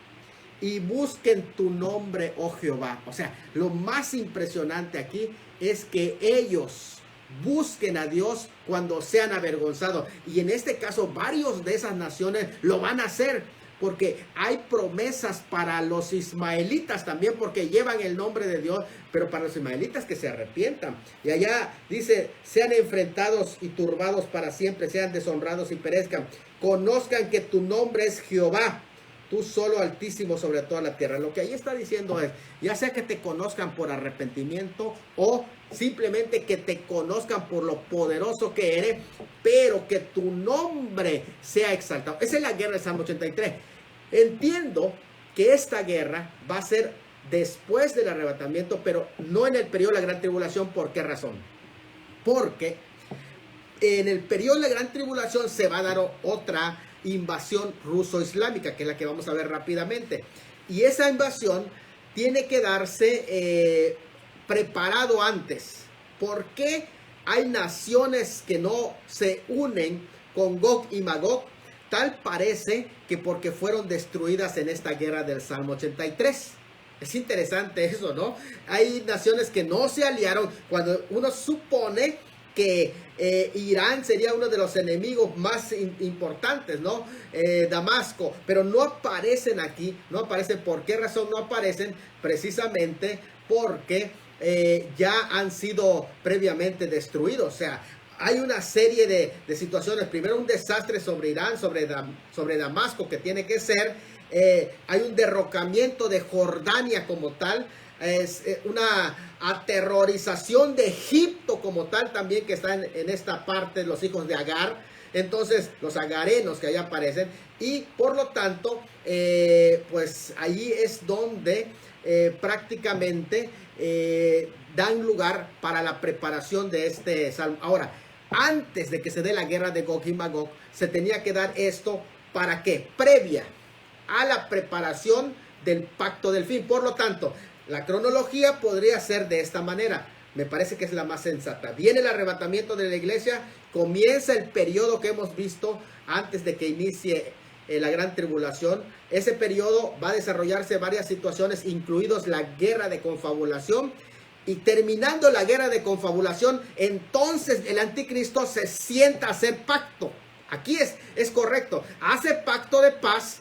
y busquen tu nombre, oh Jehová. O sea, lo más impresionante aquí es que ellos busquen a Dios cuando sean avergonzados. Y en este caso, varios de esas naciones lo van a hacer, porque hay promesas para los ismaelitas también, porque llevan el nombre de Dios, pero para los ismaelitas que se arrepientan. Y allá dice, sean enfrentados y turbados para siempre, sean deshonrados y perezcan. Conozcan que tu nombre es Jehová, tú solo Altísimo sobre toda la tierra. Lo que ahí está diciendo es, ya sea que te conozcan por arrepentimiento o simplemente que te conozcan por lo poderoso que eres, pero que tu nombre sea exaltado. Esa es la guerra del Salmo 83. Entiendo que esta guerra va a ser después del arrebatamiento, pero no en el periodo de la gran tribulación. ¿Por qué razón? Porque en el periodo de la gran tribulación se va a dar otra invasión ruso-islámica, que es la que vamos a ver rápidamente. Y esa invasión tiene que darse preparado antes. ¿Por qué hay naciones que no se unen con Gog y Magog? Tal parece que porque fueron destruidas en esta guerra del Salmo 83. Es interesante eso, ¿no? Hay naciones que no se aliaron cuando uno supone que Irán sería uno de los enemigos más importantes, ¿no? Damasco, pero no aparecen aquí, no aparecen. ¿Por qué razón no aparecen? Precisamente porque ya han sido previamente destruidos. O sea, hay una serie de situaciones. Primero un desastre sobre Irán, sobre Damasco, que tiene que ser. Hay un derrocamiento de Jordania como tal. Es una aterrorización de Egipto como tal también, que está en esta parte, los hijos de Agar. Entonces los agarenos que ahí aparecen, y por lo tanto pues ahí es donde prácticamente dan lugar para la preparación de este salmo. Ahora, antes de que se dé la guerra de Gog y Magog, se tenía que dar esto. ¿Para qué? Previa a la preparación del pacto del fin. Por lo tanto, la cronología podría ser de esta manera. Me parece que es la más sensata. Viene el arrebatamiento de la iglesia, comienza el periodo que hemos visto antes de que inicie la gran tribulación. Ese periodo va a desarrollarse varias situaciones, incluidos la guerra de confabulación. Y terminando la guerra de confabulación, entonces el anticristo se sienta a hacer pacto. Aquí es correcto. Hace pacto de paz.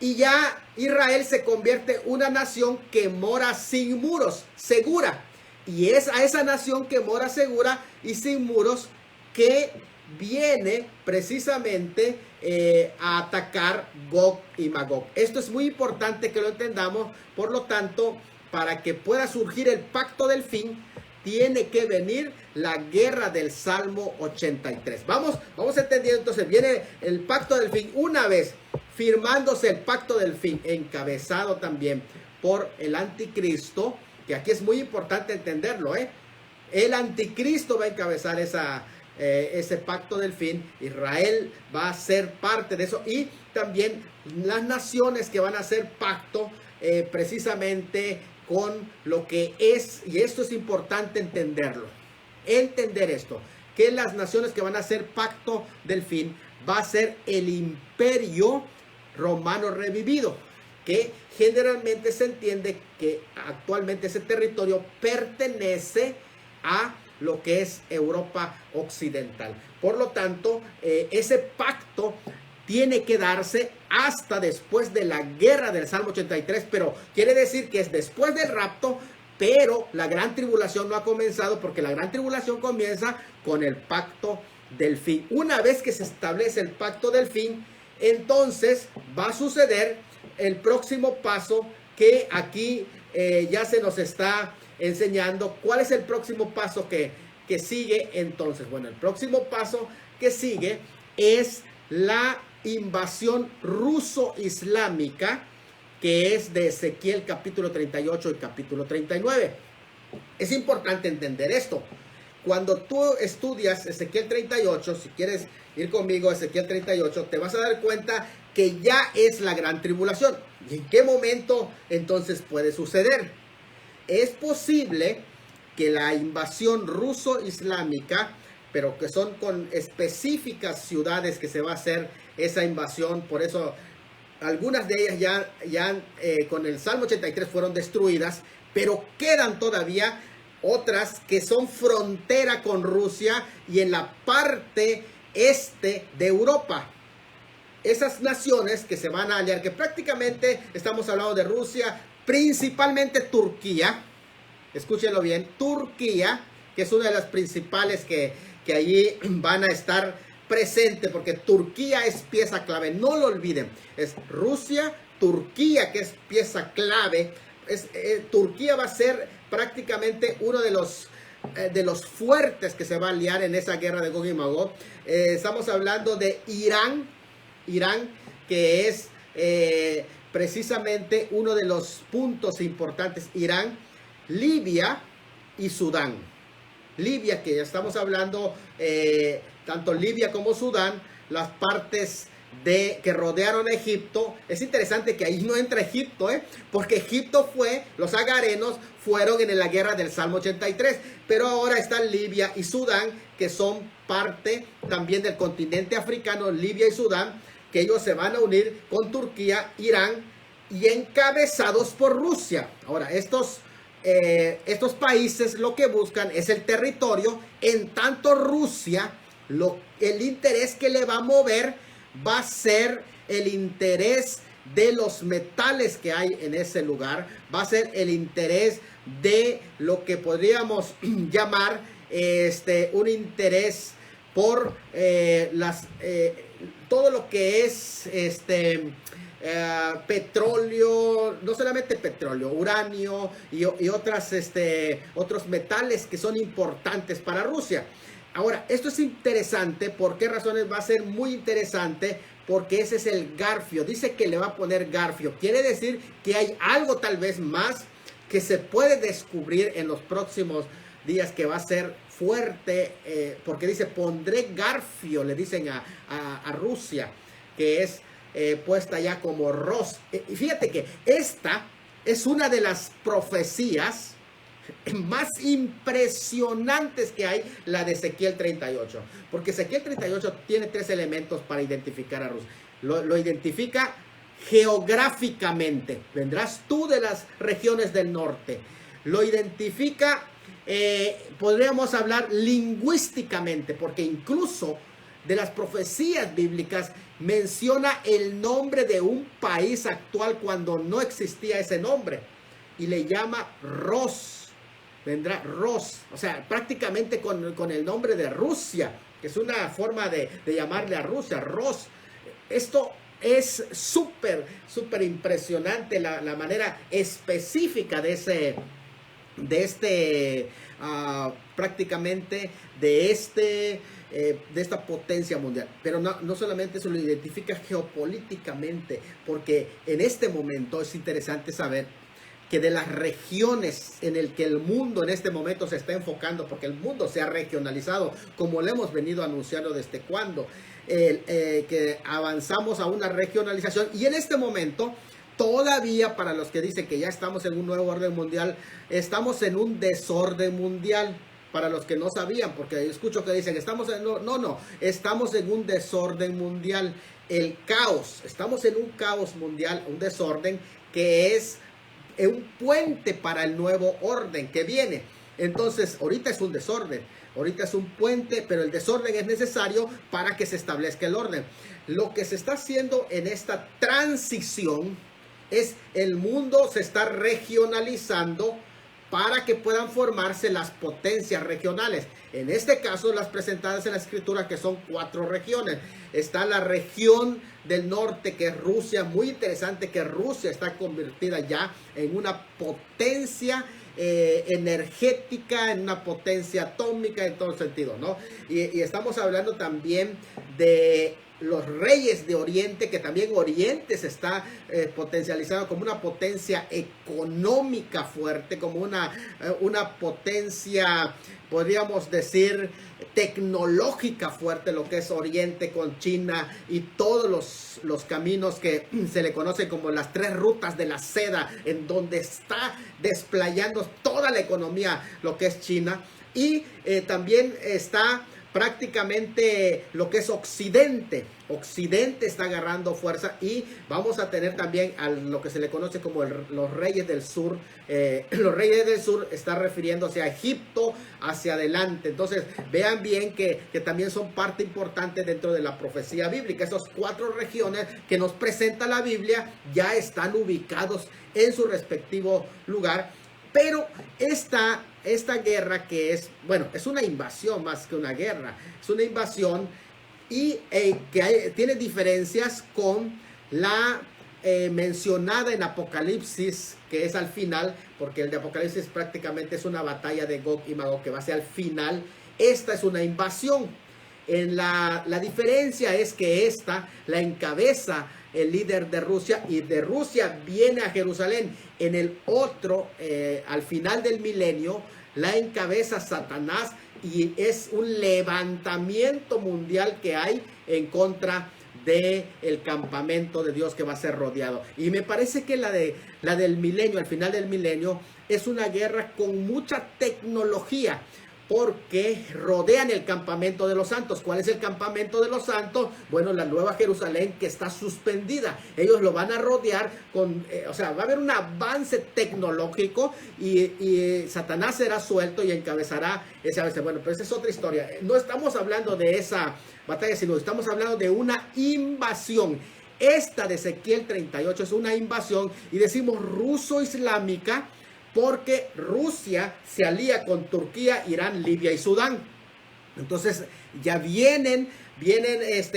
Y ya Israel se convierte en una nación que mora sin muros, segura. Y es a esa nación que mora segura y sin muros que viene precisamente a atacar Gog y Magog. Esto es muy importante que lo entendamos. Por lo tanto, para que pueda surgir el pacto del fin, tiene que venir la guerra del Salmo 83. Vamos entendiendo. Entonces viene el pacto del fin. Una vez firmándose el pacto del fin, encabezado también por el anticristo, que aquí es muy importante entenderlo, el anticristo va a encabezar ese pacto del fin. Israel va a ser parte de eso, y también las naciones que van a hacer pacto precisamente con lo que es, y esto es importante entenderlo, entender esto, que las naciones que van a hacer pacto del fin va a ser el imperio romano revivido, que generalmente se entiende que actualmente ese territorio pertenece a lo que es Europa occidental. Por lo tanto, ese pacto tiene que darse hasta después de la guerra del Salmo 83, pero quiere decir que es después del rapto, pero la gran tribulación no ha comenzado, porque la gran tribulación comienza con el pacto del fin. Una vez que se establece el pacto del fin, entonces va a suceder el próximo paso, que aquí ya se nos está enseñando. ¿Cuál es el próximo paso que sigue entonces? Bueno, el próximo paso que sigue es la invasión ruso-islámica, que es de Ezequiel capítulo 38 y capítulo 39. Es importante entender esto. Cuando tú estudias Ezequiel 38, si quieres ir conmigo a Ezequiel 38, te vas a dar cuenta que ya es la gran tribulación. ¿Y en qué momento entonces puede suceder? Es posible que la invasión ruso-islámica, pero que son con específicas ciudades que se va a hacer esa invasión. Por eso algunas de ellas ya con el Salmo 83 fueron destruidas, pero quedan todavía otras que son frontera con Rusia y en la parte este de Europa. esas naciones que se van a aliar, que prácticamente estamos hablando de Rusia, principalmente Turquía, escúchenlo bien, Turquía, que es una de las principales que allí van a estar presentes, porque Turquía es pieza clave, no lo olviden, es Rusia, Turquía, que es pieza clave. Turquía va a ser prácticamente uno de los fuertes que se va a aliar en esa guerra de Gog y Magog. Estamos hablando de Irán, que es precisamente uno de los puntos importantes. Irán, Libia y Sudán. Libia, que ya estamos hablando, tanto Libia como Sudán, las partes que rodearon a Egipto. Es interesante que ahí no entra Egipto, porque Egipto los agarenos fueron en la guerra del Salmo 83, pero ahora están Libia y Sudán, que son parte también del continente africano, Libia y Sudán, que ellos se van a unir con Turquía, Irán y encabezados por Rusia. Ahora, estos países lo que buscan es el territorio, en tanto Rusia, el interés que le va a mover va a ser el interés de los metales que hay en ese lugar, va a ser el interés de lo que podríamos llamar un interés por todo lo que es petróleo, no solamente petróleo, uranio y otros metales que son importantes para Rusia. Ahora, esto es interesante. ¿Por qué razones va a ser muy interesante? Porque ese es el garfio. Dice que le va a poner garfio. Quiere decir que hay algo tal vez más que se puede descubrir en los próximos días, que va a ser fuerte. Porque dice, pondré garfio, le dicen a Rusia, que es puesta ya como Ros. Y fíjate que esta es una de las profecías más impresionantes que hay, la de Ezequiel 38, porque Ezequiel 38 tiene 3 elementos para identificar a Rusia. Lo identifica geográficamente, vendrás tú de las regiones del norte. Lo identifica, podríamos hablar lingüísticamente, porque incluso de las profecías bíblicas menciona el nombre de un país actual cuando no existía ese nombre, y le llama Ros. Vendrá Ros, o sea, prácticamente con el nombre de Rusia, que es una forma de llamarle a Rusia, Ros. Esto es súper impresionante, la manera específica de prácticamente de esta potencia mundial. Pero no solamente eso, lo identifica geopolíticamente, porque en este momento es interesante saber que de las regiones en el que el mundo en este momento se está enfocando, porque el mundo se ha regionalizado, como le hemos venido anunciando desde cuando, que avanzamos a una regionalización, y en este momento todavía, para los que dicen que ya estamos en un nuevo orden mundial, estamos en un desorden mundial. Para los que no sabían, porque escucho que dicen estamos en estamos en un desorden mundial, el caos, estamos en un caos mundial, un desorden que es un puente para el nuevo orden que viene. Entonces, ahorita es un desorden, ahorita es un puente, pero el desorden es necesario para que se establezca el orden. Lo que se está haciendo en esta transición es el mundo se está regionalizando para que puedan formarse las potencias regionales. En este caso, las presentadas en la escritura, que son 4 regiones. Está la región del norte, que es Rusia. Muy interesante que Rusia está convertida ya en una potencia energética, en una potencia atómica en todo sentido, ¿no? Y estamos hablando también de los reyes de Oriente, que también Oriente se está potencializando como una potencia económica fuerte, como una potencia, podríamos decir, tecnológica fuerte, lo que es Oriente con China y todos los caminos que se le conoce como las 3 rutas de la seda, en donde está desplayando toda la economía, lo que es China. Y también está prácticamente lo que es Occidente. Occidente está agarrando fuerza y vamos a tener también a lo que se le conoce como los reyes del sur. Los reyes del sur está refiriéndose a Egipto hacia adelante. Entonces vean bien que también son parte importante dentro de la profecía bíblica. Esas 4 regiones que nos presenta la Biblia ya están ubicados en su respectivo lugar. Pero esta guerra que es, bueno, es una invasión más que una guerra, es una invasión y tiene diferencias con la mencionada en Apocalipsis, que es al final, porque el de Apocalipsis prácticamente es una batalla de Gog y Magog que va a ser al final. Esta es una invasión. La diferencia es que esta la encabeza el líder de Rusia, y de Rusia viene a Jerusalén. En el otro, al final del milenio, la encabeza Satanás, y es un levantamiento mundial que hay en contra del campamento de Dios que va a ser rodeado. Y me parece que la del milenio, al final del milenio, es una guerra con mucha tecnología, porque rodean el campamento de los santos. ¿Cuál es el campamento de los santos? Bueno, la Nueva Jerusalén, que está suspendida. Ellos lo van a rodear con, o sea, va a haber un avance tecnológico y Satanás será suelto y encabezará ese avance. Bueno, pero esa es otra historia. No estamos hablando de esa batalla, sino estamos hablando de una invasión. Esta de Ezequiel 38 es una invasión, y decimos ruso-islámica, porque Rusia se alía con Turquía, Irán, Libia y Sudán. Entonces ya vienen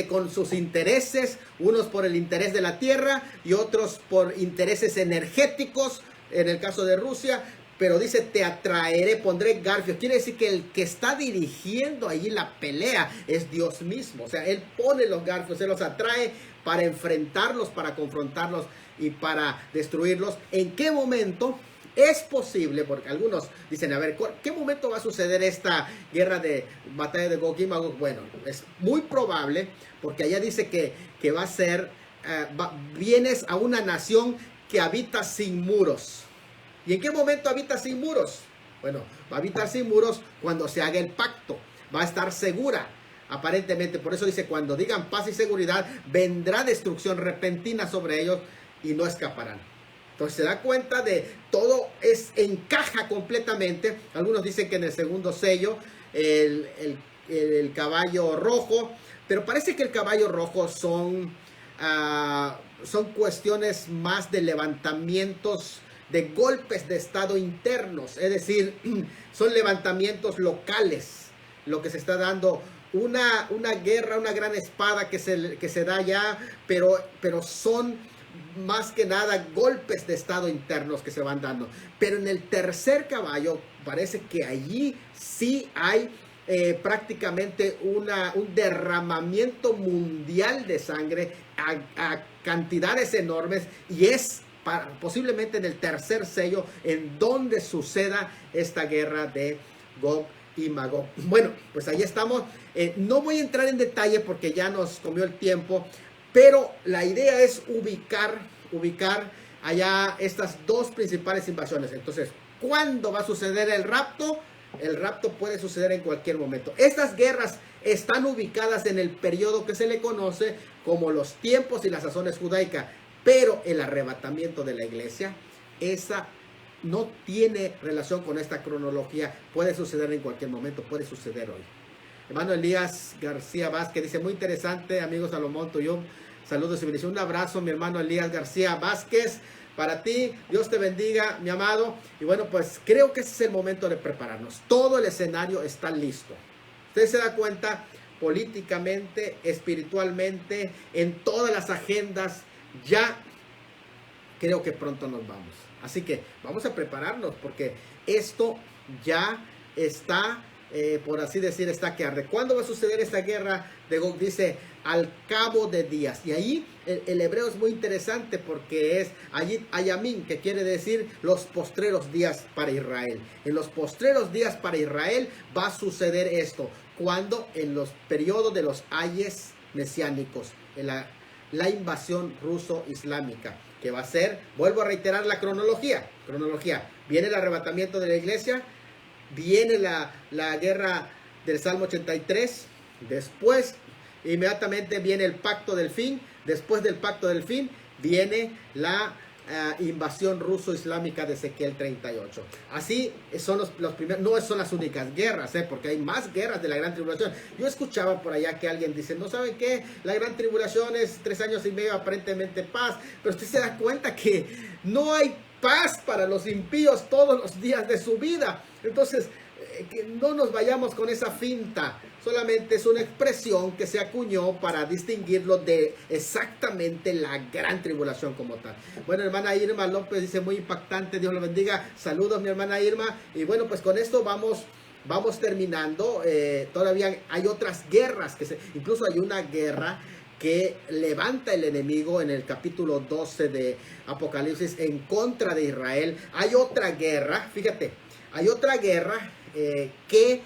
con sus intereses, unos por el interés de la tierra y otros por intereses energéticos, en el caso de Rusia. Pero dice, te atraeré, pondré garfios. Quiere decir que el que está dirigiendo allí la pelea es Dios mismo. O sea, Él pone los garfios, Él los atrae para enfrentarlos, para confrontarlos y para destruirlos. ¿En qué momento? Es posible, porque algunos dicen, a ver, ¿qué momento va a suceder esta guerra de batalla de Gog y Magog? Bueno, es muy probable, porque allá dice que va a ser, vienes a una nación que habita sin muros. ¿Y en qué momento habita sin muros? Bueno, va a habitar sin muros cuando se haga el pacto, va a estar segura. Aparentemente, por eso dice, cuando digan paz y seguridad, vendrá destrucción repentina sobre ellos y no escaparán. Entonces se da cuenta de todo, encaja completamente. Algunos dicen que en el segundo sello el caballo rojo, pero parece que el caballo rojo son cuestiones más de levantamientos, de golpes de estado internos, es decir, son levantamientos locales, lo que se está dando. Una guerra, una gran espada que se da ya, pero son más que nada golpes de estado internos que se van dando. Pero en el tercer caballo parece que allí sí hay prácticamente un derramamiento mundial de sangre a cantidades enormes, y es posiblemente en el tercer sello en donde suceda esta guerra de Gog y Magog. Bueno, pues ahí estamos. No voy a entrar en detalle porque ya nos comió el tiempo, pero la idea es ubicar allá estas 2 principales invasiones. Entonces, ¿cuándo va a suceder el rapto? El rapto puede suceder en cualquier momento. Estas guerras están ubicadas en el periodo que se le conoce como los tiempos y las sazones judaicas, pero el arrebatamiento de la iglesia, esa no tiene relación con esta cronología. Puede suceder en cualquier momento, puede suceder hoy. Hermano Elías García Vázquez dice, muy interesante, amigo Salomón Tuyum. Saludos y bendiciones. Un abrazo, mi hermano Elías García Vázquez, para ti. Dios te bendiga, mi amado. Y bueno, pues creo que ese es el momento de prepararnos. Todo el escenario está listo. Usted se da cuenta, políticamente, espiritualmente, en todas las agendas, ya creo que pronto nos vamos. Así que vamos a prepararnos, porque esto ya está, por así decir, está que arde. ¿Cuándo va a suceder esta guerra de Gog? Dice, al cabo de días. Y ahí el hebreo es muy interesante, porque es Ayamín, que quiere decir los postreros días para Israel. En los postreros días para Israel va a suceder esto. Cuando en los periodos de los ayes mesiánicos, en la invasión ruso-islámica, que va a ser, vuelvo a reiterar la cronología. Viene el arrebatamiento de la iglesia, viene la guerra del Salmo 83. Después, inmediatamente viene el pacto del fin. Después del pacto del fin, viene la invasión ruso-islámica de Ezequiel 38. Así son los primeros, no son las únicas guerras, porque hay más guerras de la gran tribulación. Yo escuchaba por allá que alguien dice, no saben qué, la gran tribulación es 3 años y medio aparentemente paz, pero usted se da cuenta que no hay paz para los impíos todos los días de su vida. Entonces, que no nos vayamos con esa finta, solamente es una expresión que se acuñó para distinguirlo de exactamente la gran tribulación como tal. Bueno, hermana Irma López dice, muy impactante, Dios lo bendiga, saludos mi hermana Irma, y bueno, pues con esto vamos terminando. Todavía hay otras guerras, incluso hay una guerra que levanta el enemigo en el capítulo 12 de Apocalipsis en contra de Israel. Hay otra guerra, fíjate, hay otra guerra que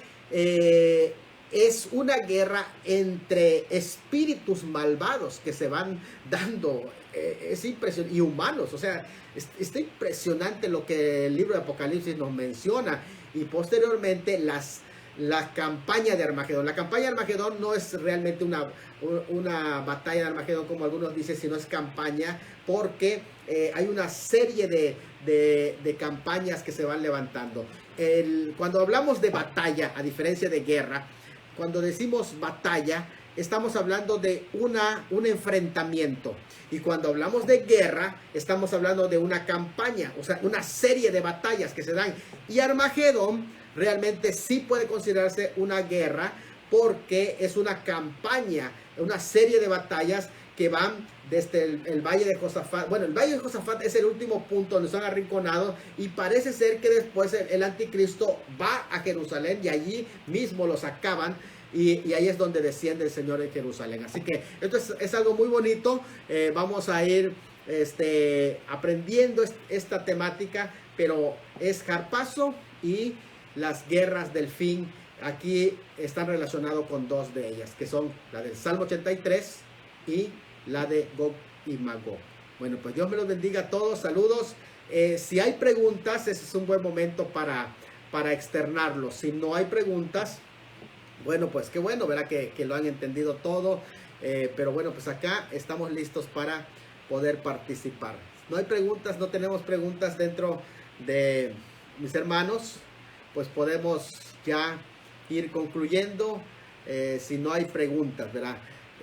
es una guerra entre espíritus malvados que se van dando, es impresionante, y humanos, o sea, está impresionante lo que el libro de Apocalipsis nos menciona, y posteriormente la campaña de Armagedón. La campaña de Armagedón no es realmente una batalla de Armagedón como algunos dicen, sino es campaña porque hay una serie de campañas que se van levantando. Cuando hablamos de batalla, a diferencia de guerra, cuando decimos batalla, estamos hablando de un enfrentamiento. Y cuando hablamos de guerra, estamos hablando de una campaña, o sea, una serie de batallas que se dan. Y Armagedón realmente sí puede considerarse una guerra porque es una campaña, una serie de batallas que van desde el Valle de Josafat. Bueno, el Valle de Josafat es el último punto donde son arrinconados, y parece ser que después el anticristo va a Jerusalén y allí mismo los acaban, y ahí es donde desciende el Señor en Jerusalén. Así que esto es algo muy bonito. Vamos a ir aprendiendo esta temática, pero es Harpazo y las guerras del fin. Aquí están relacionados con dos de ellas, que son la del Salmo 83 y la de Gog y Magog. Bueno, pues Dios me los bendiga a todos, saludos. Si hay preguntas, ese es un buen momento para externarlo. Si no hay preguntas, bueno, pues qué bueno, verá que lo han entendido todo. Pero bueno, pues acá estamos listos para poder participar. No hay preguntas, no tenemos preguntas dentro de mis hermanos, pues podemos ya ir concluyendo. Si no hay preguntas, ¿verdad?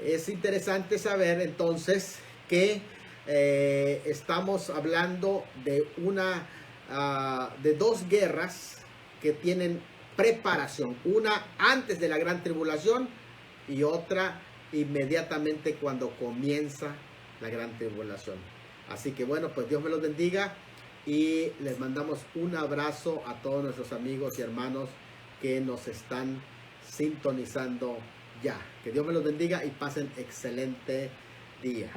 Es interesante saber entonces que estamos hablando de de dos guerras que tienen preparación, una antes de la gran tribulación y otra inmediatamente cuando comienza la gran tribulación. Así que bueno, pues Dios me los bendiga y les mandamos un abrazo a todos nuestros amigos y hermanos que nos están sintonizando ya. Que Dios me los bendiga y pasen excelente día.